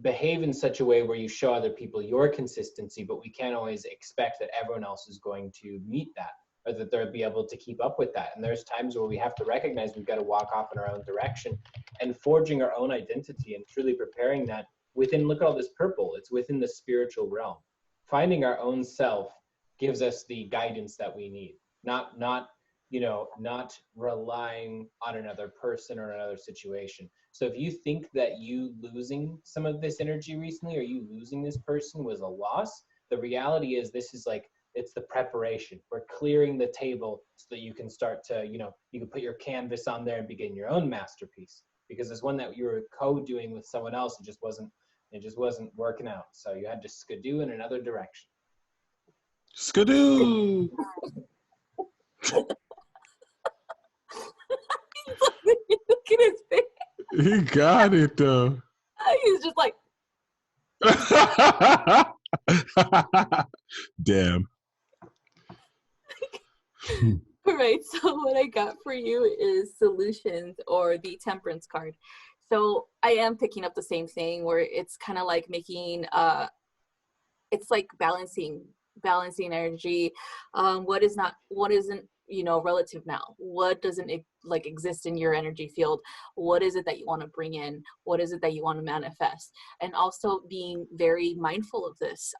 behave in such a way where you show other people your consistency, but we can't always expect that everyone else is going to meet that, or that they'll be able to keep up with that. And there's times where we have to recognize we've got to walk off in our own direction and forging our own identity and truly preparing that within, look at all this purple, it's within the spiritual realm. Finding our own self gives us the guidance that we need, not relying on another person or another situation. So if you think that you losing some of this energy recently, or you losing this person was a loss, the reality is this is like, it's the preparation. We're clearing the table so that you can start to, you can put your canvas on there and begin your own masterpiece. Because there's one that you were co-doing with someone else, it just wasn't working out. So you had to skidoo in another direction. Skidoo! Look at his face. He got it though. He's just like, damn. all right, so what I got for you is solutions, or the Temperance card. So I am picking up the same thing, where it's kind of like making it's like balancing energy. What isn't relative now? What doesn't exist in your energy field? What is it that you want to bring in? What is it that you want to manifest? And also being very mindful of this,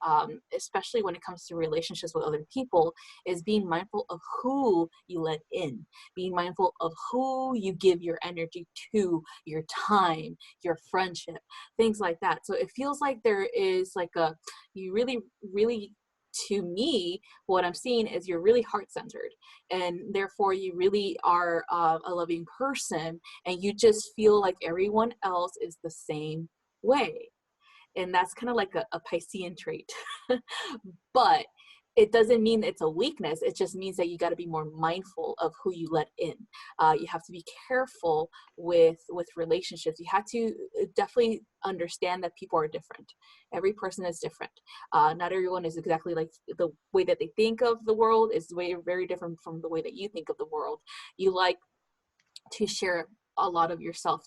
especially when it comes to relationships with other people, is being mindful of who you let in, being mindful of who you give your energy to, your time, your friendship, things like that. So it feels like there is you really, to me, what I'm seeing is you're really heart-centered, and therefore you really are a loving person, and you just feel like everyone else is the same way. And that's kind of like a Piscean trait. But it doesn't mean it's a weakness. It just means that you got to be more mindful of who you let in. You have to be careful with relationships. You have to definitely understand that people are different. Every person is different. Not everyone is exactly like the way that they think of the world is very different from the way that you think of the world. You like to share a lot of yourself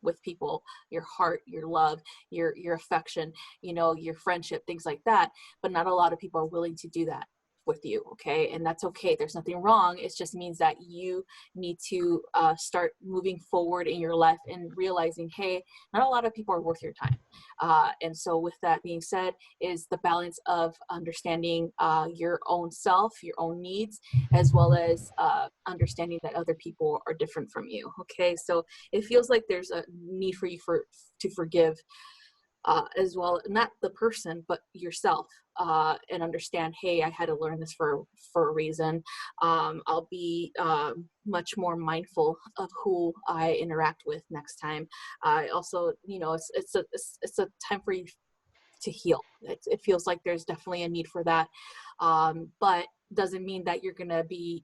with people, your heart, your love, your affection, your friendship, things like that. But not a lot of people are willing to do that with you. Okay. And that's okay. There's nothing wrong. It just means that you need to start moving forward in your life and realizing, hey, not a lot of people are worth your time. And so with that being said, is the balance of understanding your own self, your own needs, as well as understanding that other people are different from you. Okay. So it feels like there's a need for you to forgive as well, not the person, but yourself, and understand, hey, I had to learn this for a reason. I'll be much more mindful of who I interact with next time. I also, it's a time for you to heal. It feels like there's definitely a need for that, but doesn't mean that you're gonna be,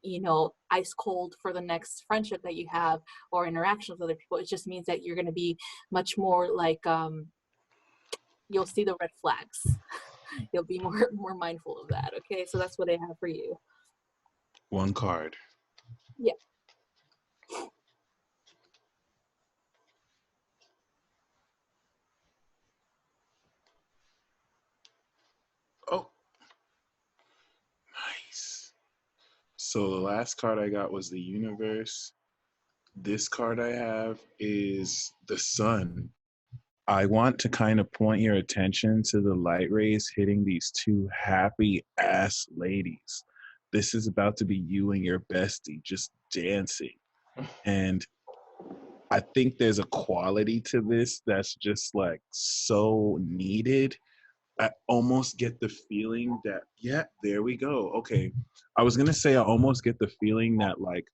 ice cold for the next friendship that you have or interaction with other people. It just means that you're gonna be much more like, you'll see the red flags. You'll be more mindful of that. Okay, so that's what I have for you. One card. Yeah. Oh, nice. So the last card I got was the universe. This card I have is the sun. I want to kind of point your attention to the light rays hitting these two happy ass ladies. This is about to be you and your bestie just dancing. And I think there's a quality to this that's just like so needed. I almost get the feeling that, yeah, there we go. Okay. I was going to say, I almost get the feeling that like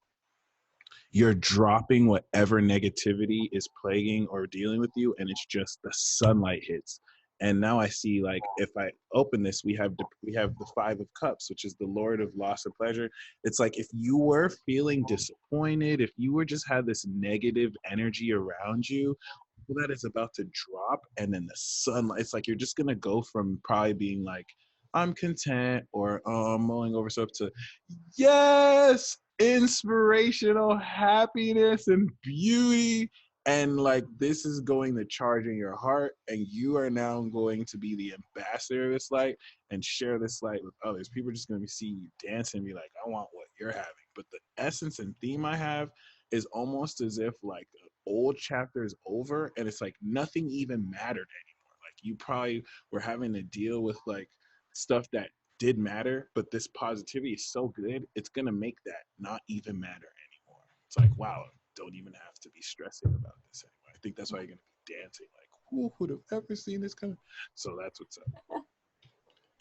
you're dropping whatever negativity is plaguing or dealing with you, and it's just the sunlight hits. And now I see, like, if I open this, we have the Five of Cups, which is the Lord of loss and pleasure. It's like if you were feeling disappointed, if you were just had this negative energy around you, all that is about to drop, and then the sunlight. It's like you're just gonna go from probably being like, I'm content, or I'm mulling over stuff, to yes, inspirational happiness and beauty. And like this is going to charge in your heart, and you are now going to be the ambassador of this light and share this light with others. People are just going to see you dancing and be like, I want what you're having. But the essence and theme I have is almost as if like an old chapter is over, and it's like nothing even mattered anymore. Like you probably were having to deal with like stuff that did matter, but this positivity is so good, it's gonna make that not even matter anymore. It's like, wow, don't even have to be stressing about this anymore. I think that's why you're gonna be dancing like, who would have ever seen this coming? So that's what's up.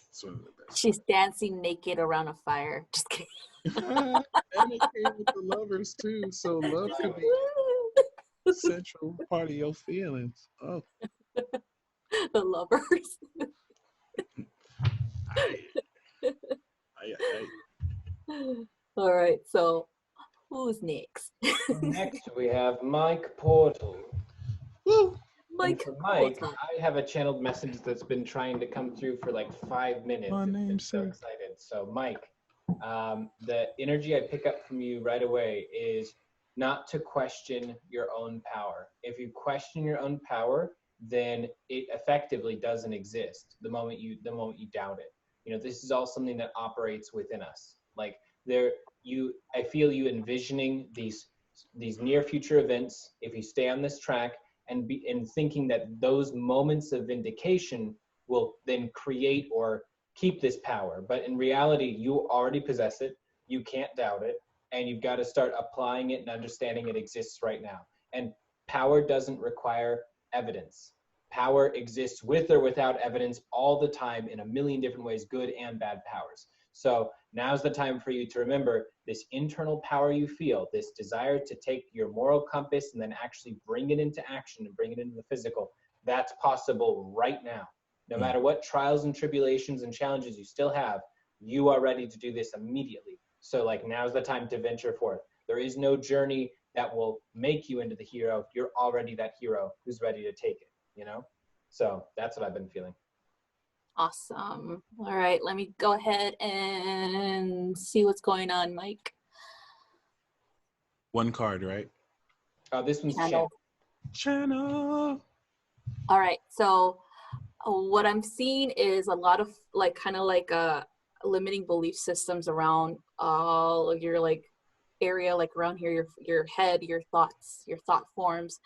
It's one of the best. She's dancing naked around a fire. Just kidding. And it came with the lovers too, so love could be the central part of your feelings. Oh, The lovers. All right, so who's next? Next, we have Mike Portal. woo. Mike, And for Mike, I have a channeled message that's been trying to come through for like 5 minutes. My It's been name's so Sir. excited. So Mike, the energy I pick up from you right away is not to question your own power. If you question your own power, then it effectively doesn't exist the moment you doubt it. You know, this is all something that operates within us. Like I feel you envisioning these near future events. If you stay on this track and thinking that those moments of vindication will then create or keep this power, but in reality, you already possess it. You can't doubt it, and you've got to start applying it and understanding it exists right now. And power doesn't require evidence. Power exists with or without evidence all the time in a million different ways, good and bad powers. So now's the time for you to remember this internal power you feel, this desire to take your moral compass and then actually bring it into action and bring it into the physical. That's possible right now. No matter what trials and tribulations and challenges you still have, you are ready to do this immediately. So like now's the time to venture forth. There is no journey that will make you into the hero. You're already that hero who's ready to take it, you know? So that's what I've been feeling. awesome. All right, let me go ahead and see what's going on, Mike. One card, right? This one's Channel. Channel. All right, so what I'm seeing is a lot of like kind of like limiting belief systems around all of your like area, like around here, your head, your thoughts, your thought forms.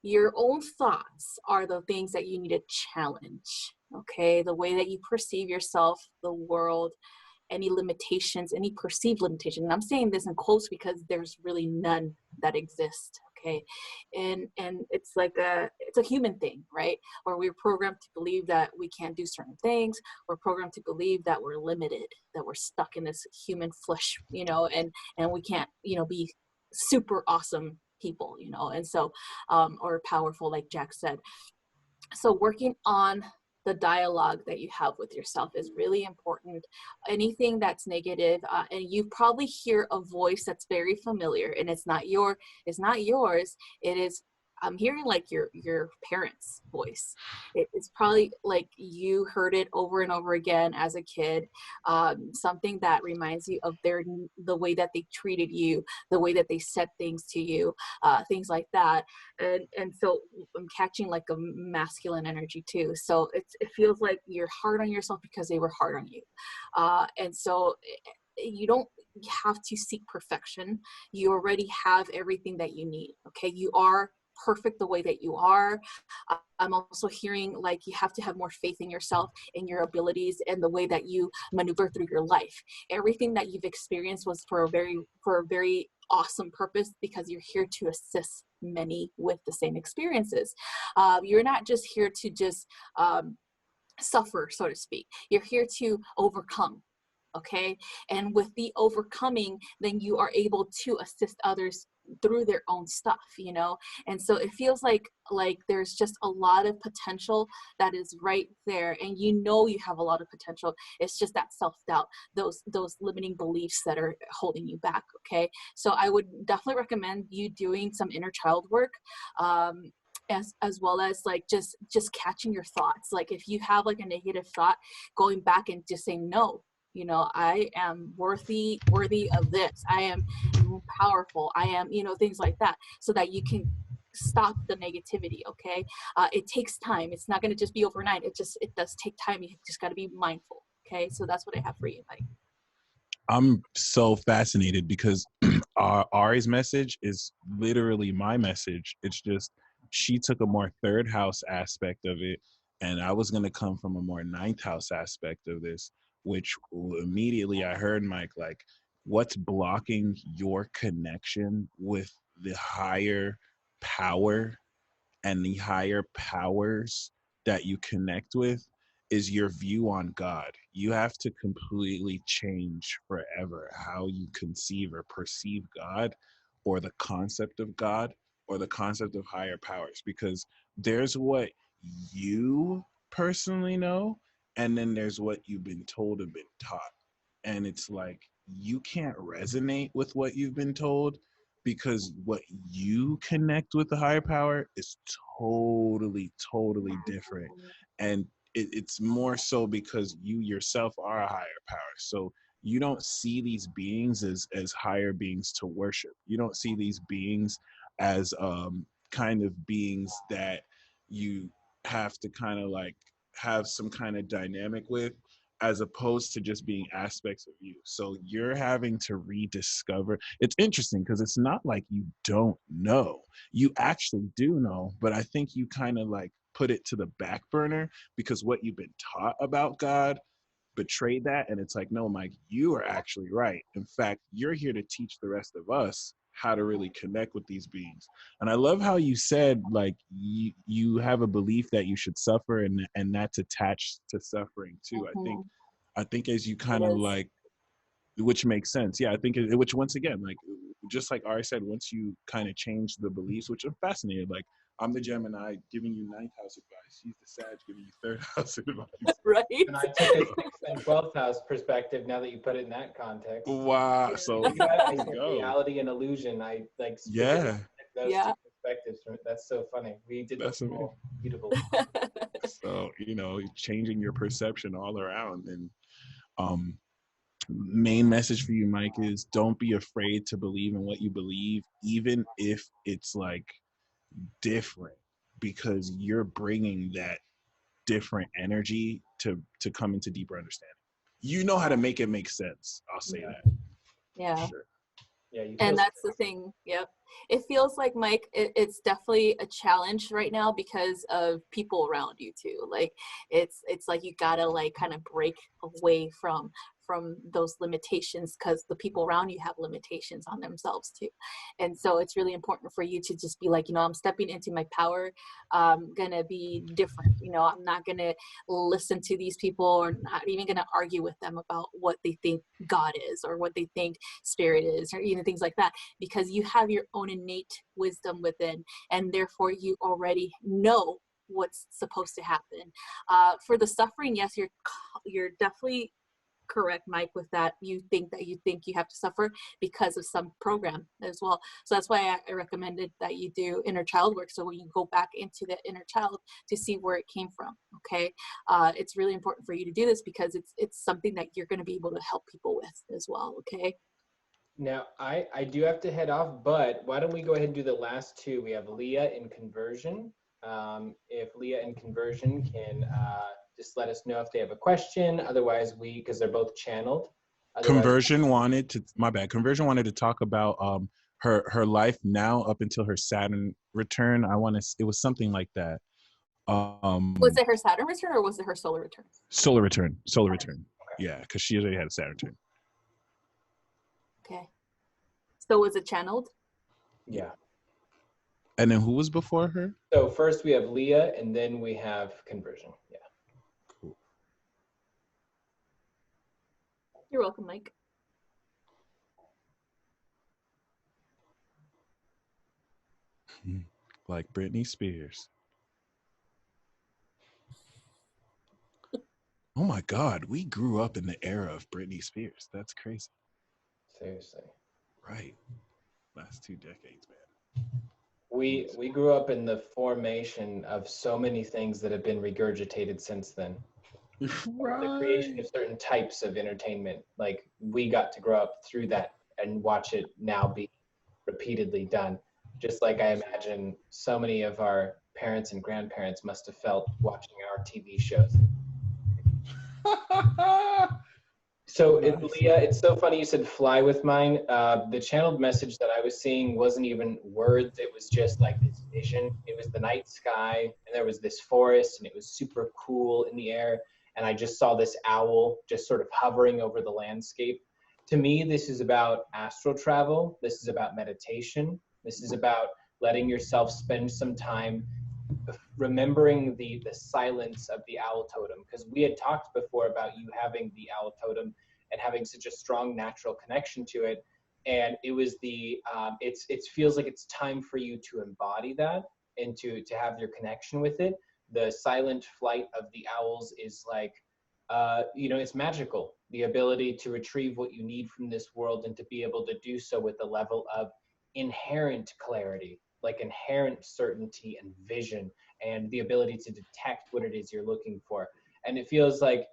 Your own thoughts are the things that you need to challenge. Okay, the way that you perceive yourself, the world, any limitations, any perceived limitations. And I'm saying this in quotes because there's really none that exist. Okay, and it's like it's a human thing, right? Or we're programmed to believe that we can't do certain things. We're programmed to believe that we're limited, that we're stuck in this human flesh, you know, and we can't, you know, be super awesome people, you know, and so or powerful, like Jack said. So working on the dialogue that you have with yourself is really important. Anything that's negative, and you probably hear a voice that's very familiar, and it's not yours. It is, I'm hearing like your parents' voice. It's probably like you heard it over and over again as a kid. Something that reminds you of the way that they treated you, the way that they said things to you, things like that. And so I'm catching like a masculine energy too. So it feels like you're hard on yourself because they were hard on you. And so you don't have to seek perfection. You already have everything that you need. Okay, you are perfect the way that you are. I'm also hearing like you have to have more faith in yourself, in your abilities, and the way that you maneuver through your life. Everything that you've experienced was for a very awesome purpose, because you're here to assist many with the same experiences. You're not just here to just suffer, so to speak. You're here to overcome. Okay. And with the overcoming, then you are able to assist others through their own stuff, you know? And so it feels like there's just a lot of potential that is right there. And you know, you have a lot of potential. It's just that self-doubt, those limiting beliefs that are holding you back. Okay. So I would definitely recommend you doing some inner child work. As well as like just catching your thoughts. Like if you have like a negative thought, going back and just saying, no, you know, I am worthy of this. I am powerful. I am, you know, things like that, so that you can stop the negativity. Okay. It takes time. It's not going to just be overnight. It does take time. You just got to be mindful. Okay. So that's what I have for you, Mike. I'm so fascinated because Ari's message is literally my message. It's just, she took a more third house aspect of it, and I was going to come from a more ninth house aspect of this, which immediately I heard, Mike, like, what's blocking your connection with the higher power and the higher powers that you connect with is your view on God. You have to completely change forever how you conceive or perceive God, or the concept of God, or the concept of higher powers, because there's what you personally know, and then there's what you've been told and been taught. And it's like, you can't resonate with what you've been told, because what you connect with the higher power is totally different. And it's more so because you yourself are a higher power. So you don't see these beings as higher beings to worship. You don't see these beings as kind of beings that you have to kind of like have some kind of dynamic with, as opposed to just being aspects of you. So you're having to rediscover. It's interesting because it's not like you don't know. You actually do know, but I think you kind of like put it to the back burner because what you've been taught about God betrayed that. And it's like, no, Mike, you are actually right. In fact, you're here to teach the rest of us how to really connect with these beings. And I love how you said, like, you have a belief that you should suffer, and that's attached to suffering too. I think as you kind of like, which makes sense. Yeah, I think which once again, like, just like Ari said, once you kind of change the beliefs, which I'm fascinated, like, I'm the Gemini giving you ninth house advice. He's the Sag giving you third house advice. Right. And I took a 6th and 12th house perspective now that you put it in that context. Wow. So I said reality and illusion. I like yeah. Those two perspectives. That's so funny. We did That's beautiful. So, you know, changing your perception all around. And main message for you, Mike, is don't be afraid to believe in what you believe, even if it's like different, because you're bringing that different energy to come into deeper understanding. You know how to make it make sense. I'll say that. Yeah. Sure. Yeah, and that's the thing. Yep. It feels like, Mike, it's definitely a challenge right now because of people around you too. Like it's like you gotta like kind of break away from those limitations, because the people around you have limitations on themselves too. And so it's really important for you to just be like, you know, I'm stepping into my power. I'm gonna be different. You know, I'm not gonna listen to these people, or not even gonna argue with them about what they think God is, or what they think spirit is, or even things like that, because you have your own innate wisdom within, and therefore you already know what's supposed to happen. For the suffering, yes, you're definitely correct, Mike, with that. You think you have to suffer because of some program as well. So that's why I recommended that you do inner child work, so when you go back into the inner child to see where it came from. Okay. It's really important for you to do this because it's something that you're going to be able to help people with as well. Okay. Now, I do have to head off, but why don't we go ahead and do the last two? We have Leah in conversion. If Leah in conversion can just let us know if they have a question. Otherwise, because they're both channeled. Conversion wanted to talk about her life now up until her Saturn return. It was something like that. Was it her Saturn return or was it her solar return? Solar return. Okay. Okay. Yeah, because she already had a Saturn return. Okay. So was it channeled? Yeah. And then who was before her? So first we have Leah, and then we have conversion. Yeah. Cool. You're welcome, Mike. Like Britney Spears. Oh my God, we grew up in the era of Britney Spears. That's crazy. Seriously. Right. Last 2 decades, man. We grew up in the formation of so many things that have been regurgitated since then. The creation of certain types of entertainment, like we got to grow up through that and watch it now be repeatedly done. Just like I imagine so many of our parents and grandparents must have felt watching our TV shows. So, Leah, it's so funny you said fly with mine. The channeled message that I was seeing wasn't even words. It was just like this vision. It was the night sky, and there was this forest, and it was super cool in the air. And I just saw this owl just sort of hovering over the landscape. To me, this is about astral travel. This is about meditation. This is about letting yourself spend some time remembering the silence of the owl totem, because we had talked before about you having the owl totem and having such a strong natural connection to it, and it was the it feels like it's time for you to embody that and to have your connection with it. The silent flight of the owls is like it's magical, the ability to retrieve what you need from this world and to be able to do so with a level of inherent clarity, like inherent certainty and vision, and the ability to detect what it is you're looking for. And it feels like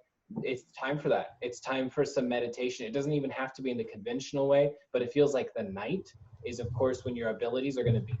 it's time for that. It's time for some meditation. It doesn't even have to be in the conventional way, but it feels like the night is, of course, when your abilities are going to be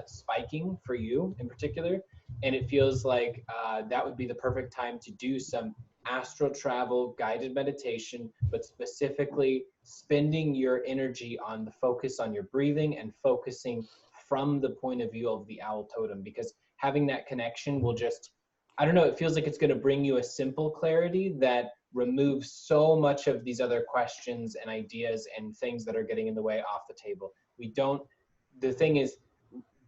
spiking for you in particular. And it feels like that would be the perfect time to do some astral travel, guided meditation, but specifically spending your energy on the focus on your breathing and focusing from the point of view of the owl totem, because having that connection will just, I don't know, it feels like it's going to bring you a simple clarity that removes so much of these other questions and ideas and things that are getting in the way off the table. The thing is,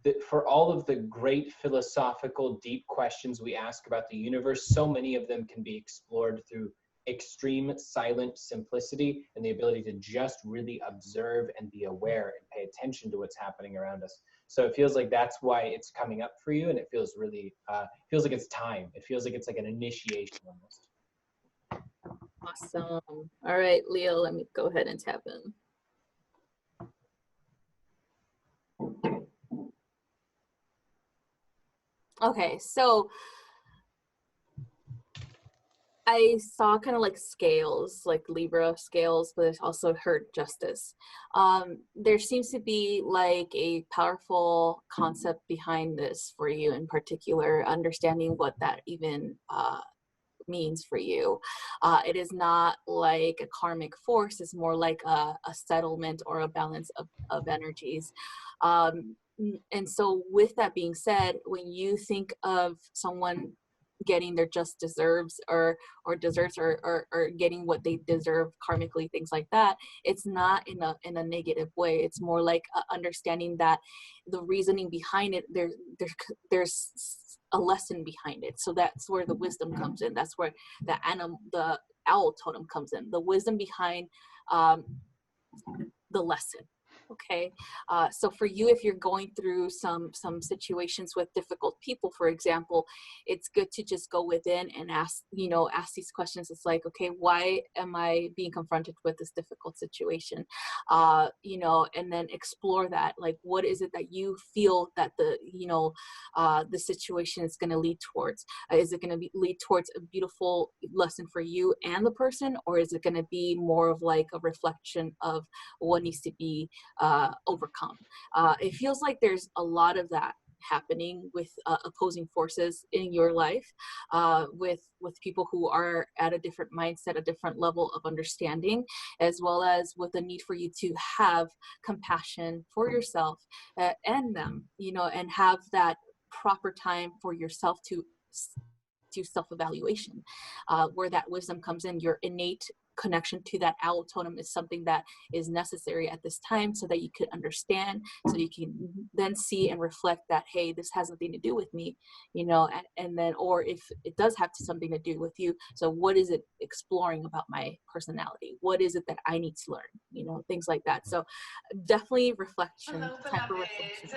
that for all of the great philosophical, deep questions we ask about the universe, so many of them can be explored through extreme silent simplicity and the ability to just really observe and be aware and pay attention to what's happening around us. So it feels like that's why it's coming up for you, and it feels really, feels like it's time. It feels like it's like an initiation almost. Awesome. All right, Leo, let me go ahead and tap in. Okay, so I saw kind of like scales, like Libra scales, but it also heard justice. There seems to be like a powerful concept behind this for you in particular, understanding what that even means for you. It is not like a karmic force, it's more like a settlement or a balance of energies. And so with that being said, when you think of someone getting their just deserves or deserts or getting what they deserve karmically, things like that, it's not in a negative way. It's more like understanding that the reasoning behind it, there's a lesson behind it. So that's where the wisdom comes in. That's where the owl totem comes in, the wisdom behind the lesson. Okay, so for you, if you're going through some situations with difficult people, for example, it's good to just go within and ask these questions. It's like, okay, why am I being confronted with this difficult situation? And then explore that. Like, what is it that you feel that the situation is going to lead towards? Is it going to lead towards a beautiful lesson for you and the person, or is it going to be more of like a reflection of what needs to be overcome? It feels like there's a lot of that happening with opposing forces in your life, with people who are at a different mindset, a different level of understanding, as well as with the need for you to have compassion for yourself and them, and have that proper time for yourself to do self-evaluation, where that wisdom comes in, your innate connection to that owl totem is something that is necessary at this time, so that you could understand, so you can then see and reflect that, hey, this has nothing to do with me, you know, and then, or if it does have something to do with you, so what is it exploring about my personality? What is it that I need to learn? You know, things like that. So definitely reflection, time for reflection.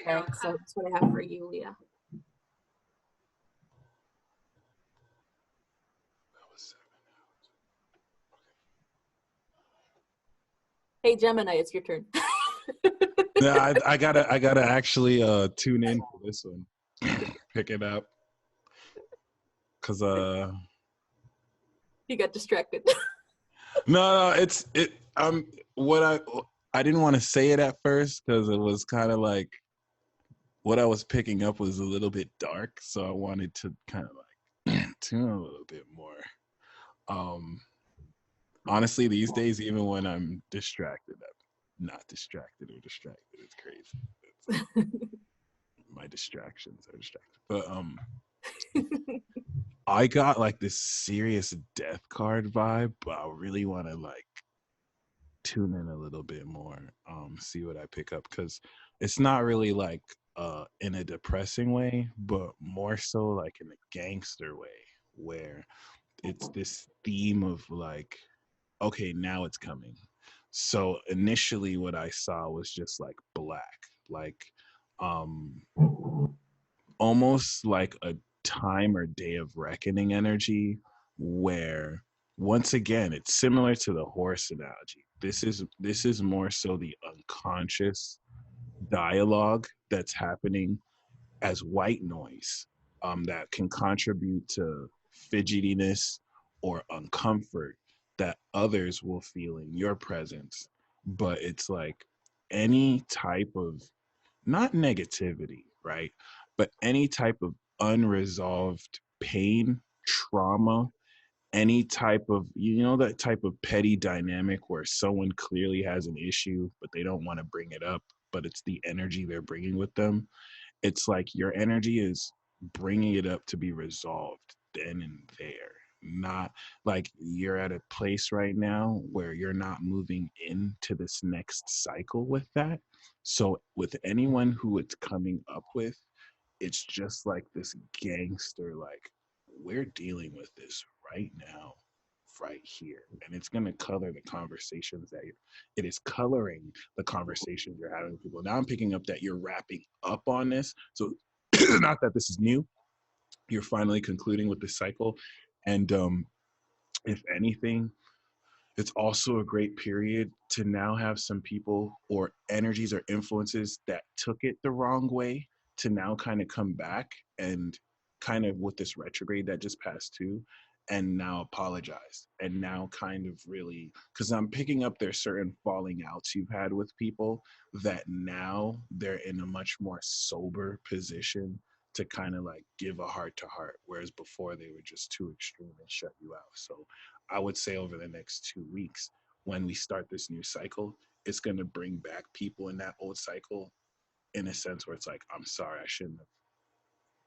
Okay, so that's what I have for you, Leah. Hey Gemini, it's your turn. Yeah, I gotta actually tune in for this one, pick it up, cause You got distracted. no, what I didn't want to say it at first because it was kind of like what I was picking up was a little bit dark, so I wanted to kind of like tune a little bit more. Honestly, these days, even when I'm distracted, I'm not distracted or distracted. It's crazy. My distractions are distracted. But I got like this serious death card vibe, but I really want to like tune in a little bit more, see what I pick up, because it's not really like in a depressing way, but more so like in a gangster way, where it's this theme of like, okay, now it's coming. So initially what I saw was just like black, like um almost like a time or day of reckoning energy, where once again it's similar to the horse analogy. This is more so the unconscious dialogue that's happening as white noise, that can contribute to fidgetiness or uncomfort that others will feel in your presence. But it's like any type of, not negativity, right? But any type of unresolved pain, trauma, any type of, you know, that type of petty dynamic where someone clearly has an issue, but they don't want to bring it up, but it's the energy they're bringing with them. It's like your energy is bringing it up to be resolved then and there. Not like you're at a place right now where you're not moving into this next cycle with that. So with anyone who it's coming up with, it's just like this gangster, like, we're dealing with this right now, right here. And it's going to color the conversations that it is coloring the conversations you're having with people. Now I'm picking up that you're wrapping up on this. So not that this is new. You're finally concluding with this cycle. And if anything, it's also a great period to now have some people or energies or influences that took it the wrong way to now kind of come back and kind of with this retrograde that just passed too, and now apologize and now kind of really, because I'm picking up there's certain falling outs you've had with people that now they're in a much more sober position to kind of like give a heart to heart, whereas before they were just too extreme and shut you out. So I would say over the next 2 weeks, when we start this new cycle, it's going to bring back people in that old cycle in a sense where it's like, I'm sorry, I shouldn't have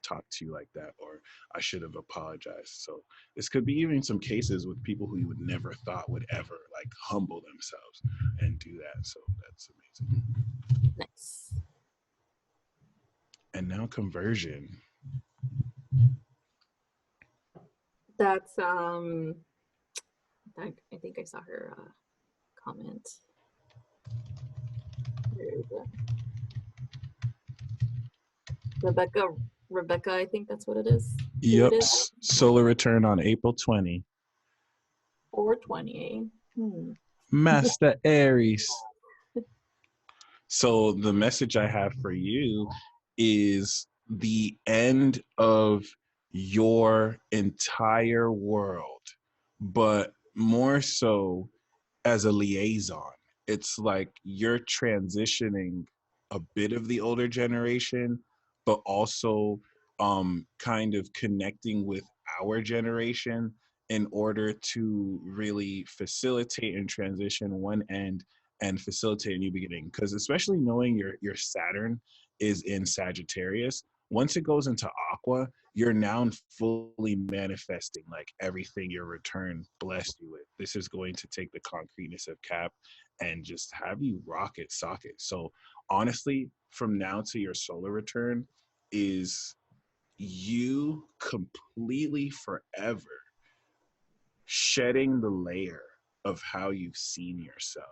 talked to you like that, or I should have apologized. So this could be even some cases with people who you would never thought would ever like humble themselves and do that. So that's amazing. Nice. And now conversion. That's I think I saw her comment. Where is it? Rebecca, I think that's what it is. Yep. Solar return on April 20. 420. Master Aries. So the message I have for you is the end of your entire world, but more so as a liaison. It's like you're transitioning a bit of the older generation, but also kind of connecting with our generation in order to really facilitate and transition one end and facilitate a new beginning. Because especially knowing your Saturn is in Sagittarius, once it goes into Aqua, you're now fully manifesting like everything your return blessed you with. This is going to take the concreteness of Cap and just have you rocket socket. So honestly, from now to your solar return is you completely forever shedding the layer of how you've seen yourself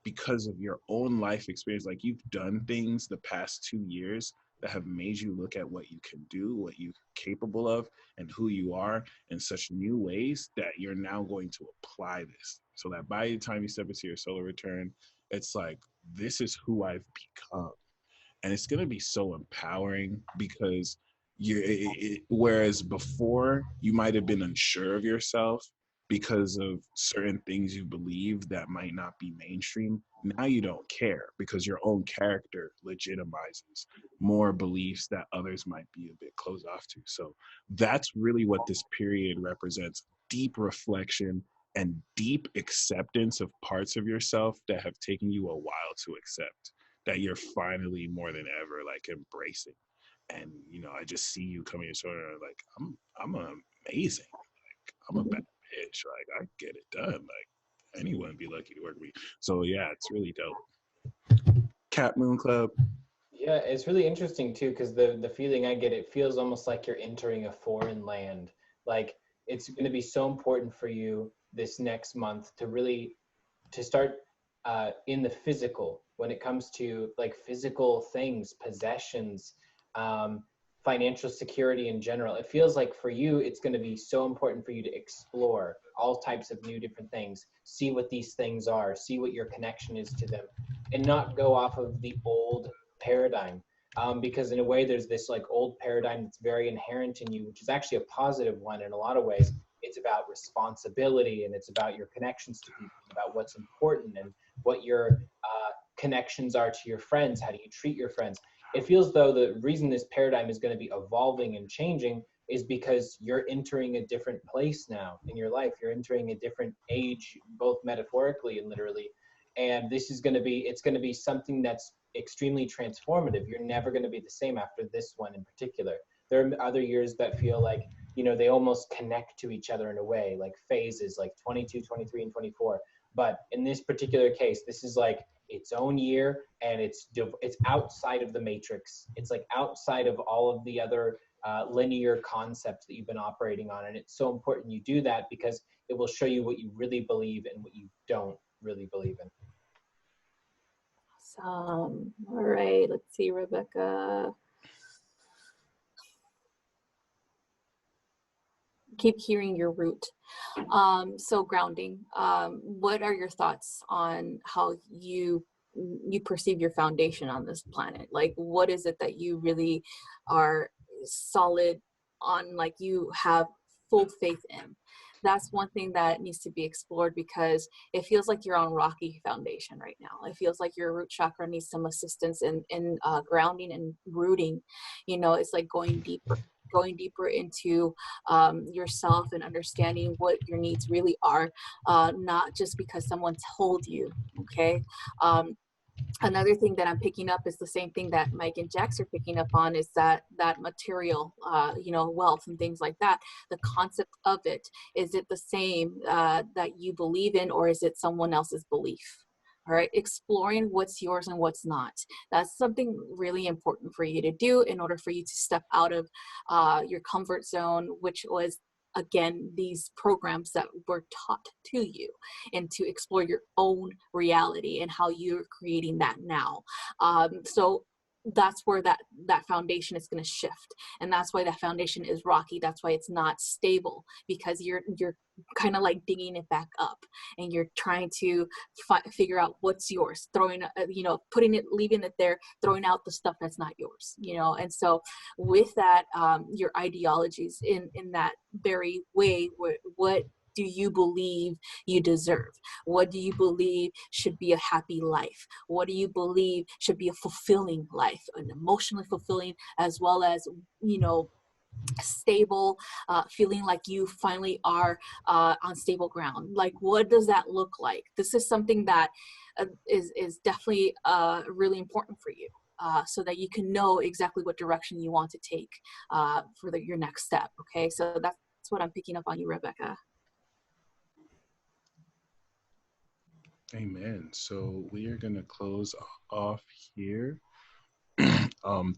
because of your own life experience. Like, you've done things the past 2 years that have made you look at what you can do, what you're capable of, and who you are in such new ways that you're now going to apply this. So that by the time you step into your solar return, it's like, this is who I've become. And it's going to be so empowering because whereas before you might have been unsure of yourself because of certain things you believe that might not be mainstream, now you don't care because your own character legitimizes more beliefs that others might be a bit closed off to. So that's really what this period represents: deep reflection and deep acceptance of parts of yourself that have taken you a while to accept, that you're finally more than ever like embracing. And I just see you coming in sort of like, I'm amazing. Like, I'm a bad bitch. Like, I get it done. Like, anyone would be lucky to work with me. So yeah, it's really dope. Cat Moon Club. Yeah, it's really interesting too, because the feeling I get, it feels almost like you're entering a foreign land. Like, it's going to be so important for you this next month to start in the physical, when it comes to like physical things, possessions, financial security in general. It feels like for you, it's going to be so important for you to explore all types of new different things, see what these things are, see what your connection is to them, and not go off of the old paradigm. Because in a way, there's this like old paradigm that's very inherent in you, which is actually a positive one in a lot of ways. It's about responsibility, and it's about your connections to people, about what's important, and what your connections are to your friends. How do you treat your friends? It feels though the reason this paradigm is going to be evolving and changing is because you're entering a different place now in your life. You're entering a different age, both metaphorically and literally. And this is going to be, it's going to be something that's extremely transformative. You're never going to be the same after this one in particular. There are other years that feel like, they almost connect to each other in a way, like phases, like 22, 23, and 24. But in this particular case, this is like its own year, and it's outside of the matrix. It's like outside of all of the other linear concepts that you've been operating on. And it's so important you do that because it will show you what you really believe and what you don't really believe in. Awesome. All right, let's see, Rebecca. Keep hearing your root. So grounding. What are your thoughts on how you perceive your foundation on this planet? Like, what is it that you really are solid on, like you have full faith in? That's one thing that needs to be explored, because it feels like you're on rocky foundation right now. It feels like your root chakra needs some assistance in grounding and rooting. It's like going deeper into yourself and understanding what your needs really are, not just because someone told you. Okay. Another thing that I'm picking up is the same thing that Mike and Jax are picking up on, is that material, wealth and things like that. The concept of it, is it the same that you believe in, or is it someone else's belief? All right, exploring what's yours and what's not. That's something really important for you to do in order for you to step out of your comfort zone, which was, again, these programs that were taught to you, and to explore your own reality and how you're creating that now. So that's where that foundation is going to shift, and that's why that foundation is rocky. That's why it's not stable, because you're kind of like digging it back up, and you're trying to figure out what's yours, throwing putting it, leaving it there, throwing out the stuff that's not yours. And so with that, your ideologies in that very way, what do you believe you deserve? What do you believe should be a happy life? What do you believe should be a fulfilling life, an emotionally fulfilling, as well as, stable, feeling like you finally are on stable ground? Like, what does that look like? This is something that is definitely really important for you. so that you can know exactly what direction you want to take for your next step. Okay, so that's what I'm picking up on you, Rebecca. Amen. So we are going to close off here.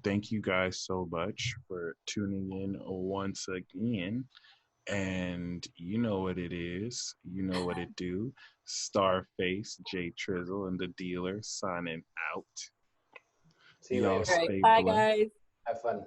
Thank you guys so much for tuning in once again. And you know what it is. You know what it do. Starface, J Trizzle, and the dealer signing out. See you Y'all later. All right, stay bye blessed. guys. Have fun.